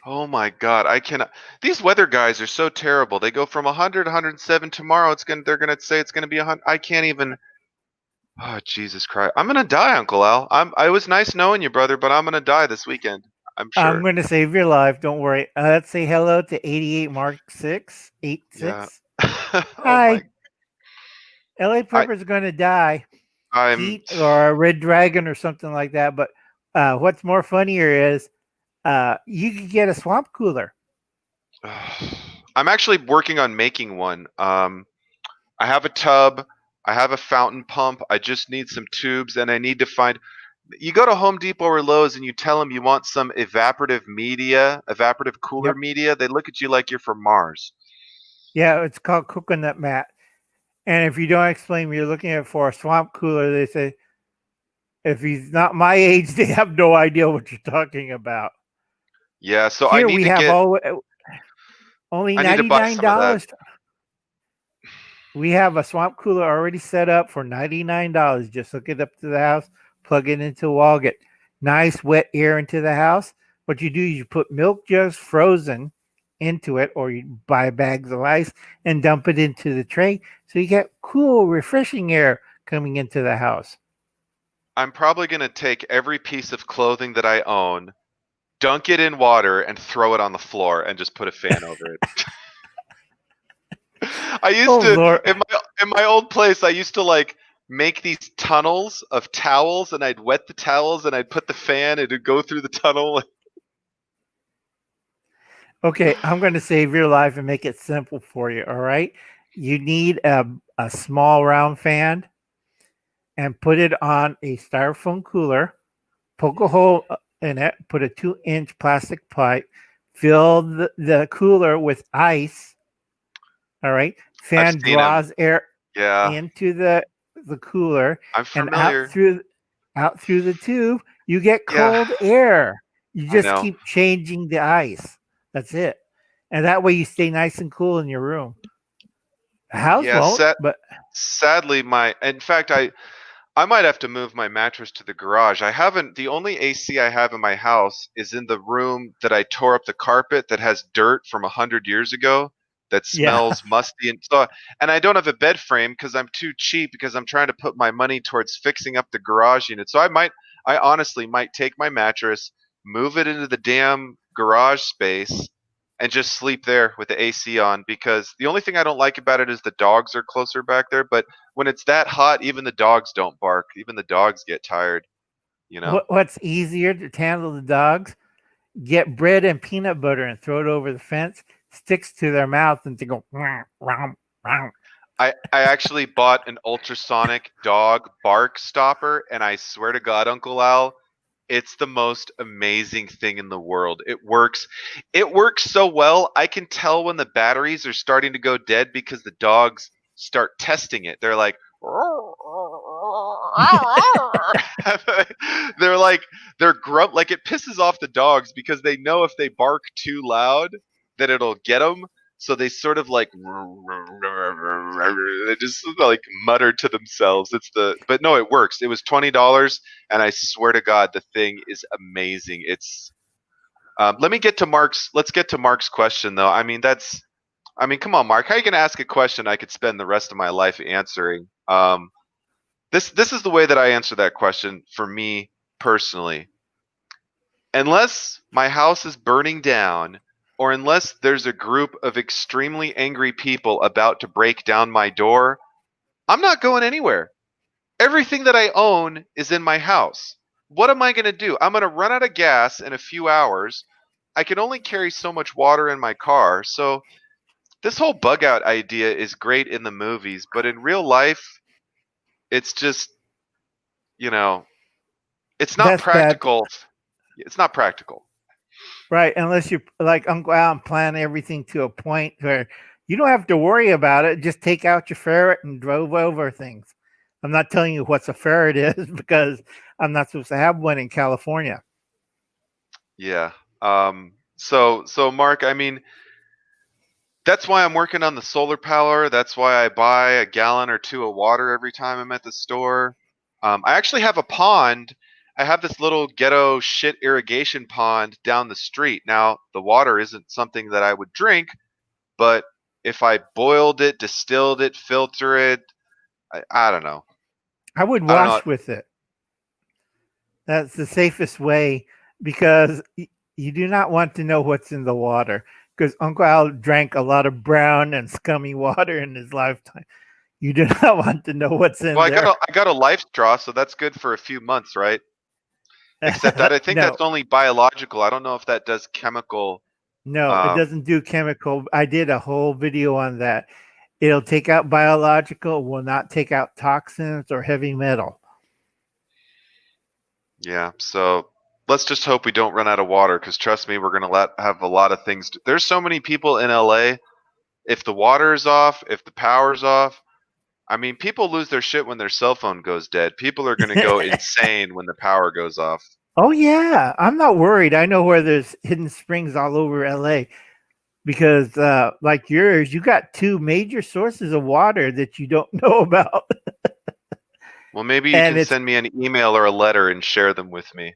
Oh my god, I cannot. These weather guys are so terrible. They go from 100 107 tomorrow. They're going to say it's going to be 100. I can't even. Oh Jesus Christ. I'm going to die, Uncle Al. I was nice knowing you, brother, but I'm going to die this weekend. I'm I'm sure. going to save your life. Don't worry. Let's say hello to 88 Mark 6, Yeah. 86. Oh my. Hi. LA I Prepper's going to die. I'm Heat or a red dragon or something like that. But what's more funnier is you could get a swamp cooler. I'm actually working on making one. I have a tub, I have a fountain pump. I just need some tubes, and I need to find. You go to Home Depot or Lowe's, and you tell them you want some evaporative cooler Yep. media. They look at you like you're from Mars. Yeah, it's called coconut mat. And if you don't explain you're looking at for a swamp cooler, they say, if he's not my age, they have no idea what you're talking about. Yeah, so Here we have only I need to buy some of that. $99. We have a swamp cooler already set up for $99. Just hook it up to the house, plug it into a wall, get nice wet air into the house. What you do is you put milk jugs frozen into it, or you buy bags of ice and dump it into the tray so you get cool, refreshing air coming into the house. I'm probably going to take every piece of clothing that I own, dunk it in water, and throw it on the floor and just put a fan over it. I used to Lord. in my old place. I used to like make these tunnels of towels, and I'd wet the towels, and I'd put the fan, and it'd go through the tunnel. Okay, I'm going to save your life and make it simple for you. All right, you need a small round fan and put it on a styrofoam cooler. Poke a hole in it. Put a 2-inch plastic pipe. Fill the cooler with ice. All right. I've Fan seen them. draws air Yeah, into the cooler I'm and familiar. out through the tube. You get Yeah, cold air. You I just know. keep changing the ice. That's it. And that way you stay nice and cool in your room. The house Yeah, won't, but sadly, in fact, I might have to move my mattress to the garage. The only AC I have in my house is in the room that I tore up the carpet that has dirt from 100 years ago that yeah. smells musty and I don't have a bed frame because I'm too cheap because I'm trying to put my money towards fixing up the garage unit. So I honestly might take my mattress, move it into the damn garage space, and just sleep there with the AC on because the only thing I don't like about it is the dogs are closer back there, but when it's that hot, even the dogs don't bark. Even the dogs get tired, you know. What's easier to handle the dogs? Get bread and peanut butter and throw it over the fence. Sticks to their mouth and they go. Rawr, rawr, rawr. I actually bought an ultrasonic dog bark stopper, and I swear to God, Uncle Al, it's the most amazing thing in the world. It works. It works so well. I can tell when the batteries are starting to go dead because the dogs start testing it. They're like, they're like, like it pisses off the dogs because they know if they bark too loud that it'll get them. So they sort of like they just like mutter to themselves. But no, it works. It was $20, and I swear to God, the thing is amazing. Let me get to Mark's. Let's get to Mark's question, though. I mean, come on, Mark. How are you going to ask a question I could spend the rest of my life answering? This is the way that I answer that question for me personally. Unless my house is burning down, or unless there's a group of extremely angry people about to break down my door, I'm not going anywhere. Everything that I own is in my house. What am I going to do? I'm going to run out of gas in a few hours. I can only carry so much water in my car. So this whole bug out idea is great in the movies, but in real life, it's just, it's not That's bad. practical. It's not practical. Right, unless you like Uncle Al and plan everything to a point where you don't have to worry about it. Just take out your ferret and drove over things. I'm not telling you what's a ferret is because I'm not supposed to have one in California. Yeah. So Mark, I mean, that's why I'm working on the solar power. That's why I buy a gallon or two of water every time I'm at the store. I actually have a pond. I have this little ghetto shit irrigation pond down the street. Now, the water isn't something that I would drink, but if I boiled it, distilled it, filter it, I don't know. I would I don't know. wash with it. That's the safest way because you do not want to know what's in the water. Because Uncle Al drank a lot of brown and scummy water in his lifetime. You do not want to know what's in Well, there. I got a life straw, so that's good for a few months, right? Except that I think No. that's only biological. I don't know if that does chemical. No, it doesn't do chemical. I did a whole video on that. It'll take out biological, will not take out toxins or heavy metal. Yeah, so let's just hope we don't run out of water, because trust me, we're gonna have a lot of things. There's so many people in LA. If the water's off, if the power's off, I mean, people lose their shit when their cell phone goes dead. People are gonna go insane when the power goes off. Oh yeah, I'm not worried. I know where there's hidden springs all over LA because like yours, you got two major sources of water that you don't know about. Well, maybe you And can it's send me an email or a letter and share them with me.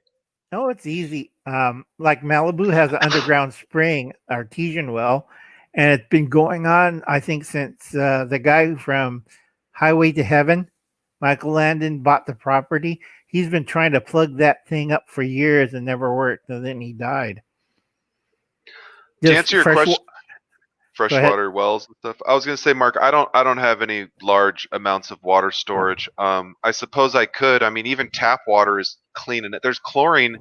oh, it's easy. Like Malibu has an underground spring, artesian well, and it's been going on, I think, since the guy from Highway to Heaven, Michael Landon, bought the property. He's been trying to plug that thing up for years and never worked, and then he died. To Just answer your fresh. question, freshwater wells and stuff. I was gonna say, Mark, I don't have any large amounts of water storage. I suppose I could. I mean, even tap water is clean, and there's chlorine.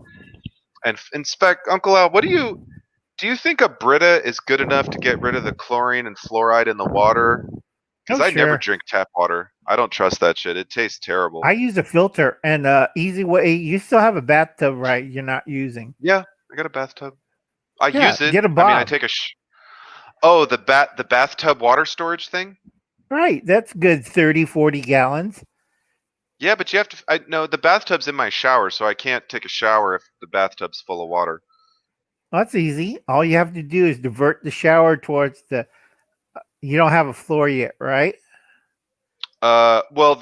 And inspect, Uncle Al, do you think a Brita is good enough to get rid of the chlorine and fluoride in the water? Because Oh, I never sure. drink tap water. I don't trust that shit. It tastes terrible. I use a filter and easy way. You still have a bathtub, right? You're not using. Yeah, I got a bathtub. I Yeah, use it. get a I mean, I Bob. take oh, the bathtub water storage thing? Right, that's good 30, 40 gallons. Yeah, but you have to. No, the bathtub's in my shower, so I can't take a shower if the bathtub's full of water. Well, that's easy. All you have to do is divert the shower towards the. You don't have a floor yet, right? Well,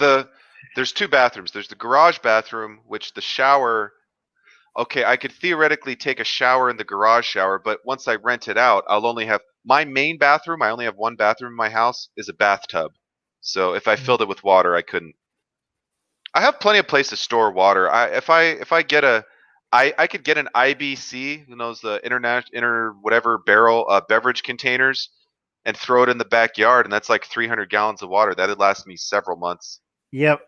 there's two bathrooms. There's the garage bathroom, which the shower. Okay, I could theoretically take a shower in the garage shower, but once I rent it out, I'll only have my main bathroom. I only have one bathroom in my house is a bathtub. So if I filled it with water, I couldn't. I have plenty of place to store water. If I get I could get an IBC, who knows, the inner whatever barrel beverage containers, and throw it in the backyard, and that's like 300 gallons of water. That'd last me several months. Yep.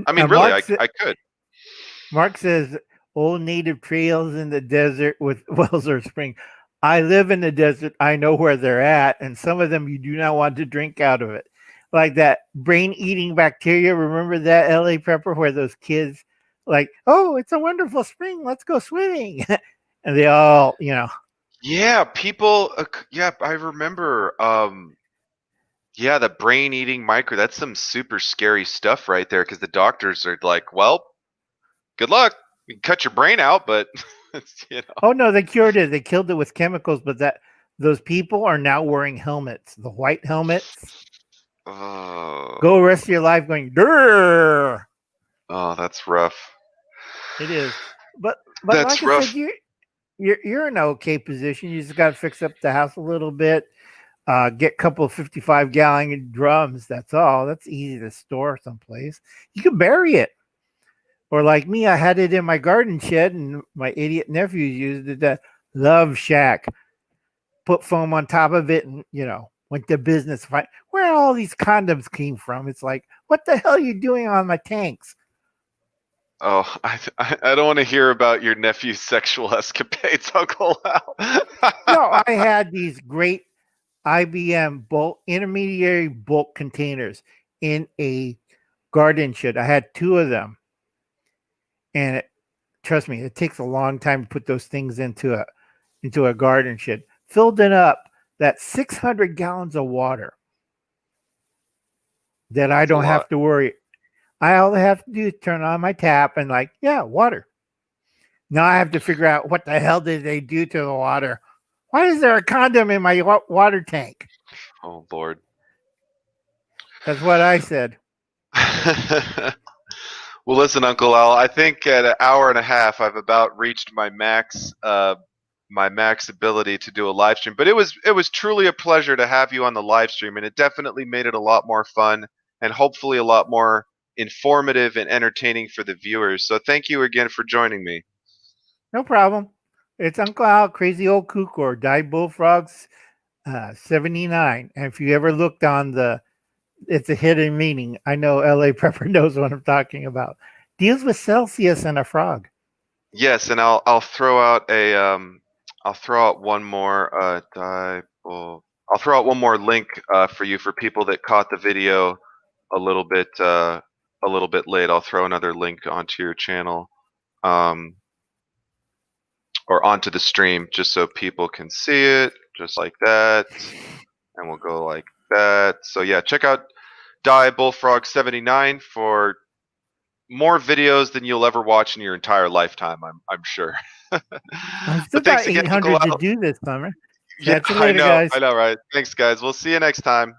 I mean, really, I could. Mark says old native trails in the desert with wells or spring. I live in the desert. I know where they're at, and some of them you do not want to drink out of it. Like that brain-eating bacteria. Remember that LA Prepper where those kids like, oh, it's a wonderful spring. Let's go swimming. And they all, Yeah, people. Yeah, I remember. Yeah, the brain-eating micro. That's some super scary stuff right there. Because the doctors are like, well, good luck. You can cut your brain out, but Oh no, they cured it. They killed it with chemicals, but those people are now wearing helmets, the white helmets. Go rest of your life going, Durr! Oh, that's rough. It is. But That's like I rough. said, you're in an okay position. You just got to fix up the house a little bit. Get a couple of 55-gallon drums. That's all. That's easy to store someplace. You can bury it. Or like me, I had it in my garden shed, and my idiot nephews used it to love shack. Put foam on top of it, and went to business. Where all these condoms came from? It's like, what the hell are you doing on my tanks? Oh, I don't want to hear about your nephew's sexual escapades, Uncle Al. No, I had these great IBM bulk intermediary bulk containers in a garden shed. I had 2 of them, and trust me, it takes a long time to put those things into a garden shed. Filled it up. That's 600 gallons of water that I don't have to worry. All I have to do is turn on my tap and water. Now I have to figure out what the hell did they do to the water. Why is there a condom in my water tank? Oh, Lord. That's what I said. Well, listen, Uncle Al, I think at an hour and a half, I've about reached my max ability to do a live stream. But it was truly a pleasure to have you on the live stream, and it definitely made it a lot more fun and hopefully a lot more informative and entertaining for the viewers. So thank you again for joining me. No problem. It's Uncle Al, Crazy Old Kook, or Die Bullfrogs 79. And if you ever looked on it's a hidden meaning. I know LA Prepper knows what I'm talking about. Deals with Celsius and a frog. Yes, and I'll throw out one more I'll throw out one more link for you for people that caught the video a little bit late. I'll throw another link onto your channel, or onto the stream, just so people can see it, just like that, and we'll go like that. So yeah, check out Die Bullfrog 79 for more videos than you'll ever watch in your entire lifetime. I'm sure. I've still got 800 to do this summer. Yeah, Catch you later, guys. I know, right? Thanks, guys. We'll see you next time.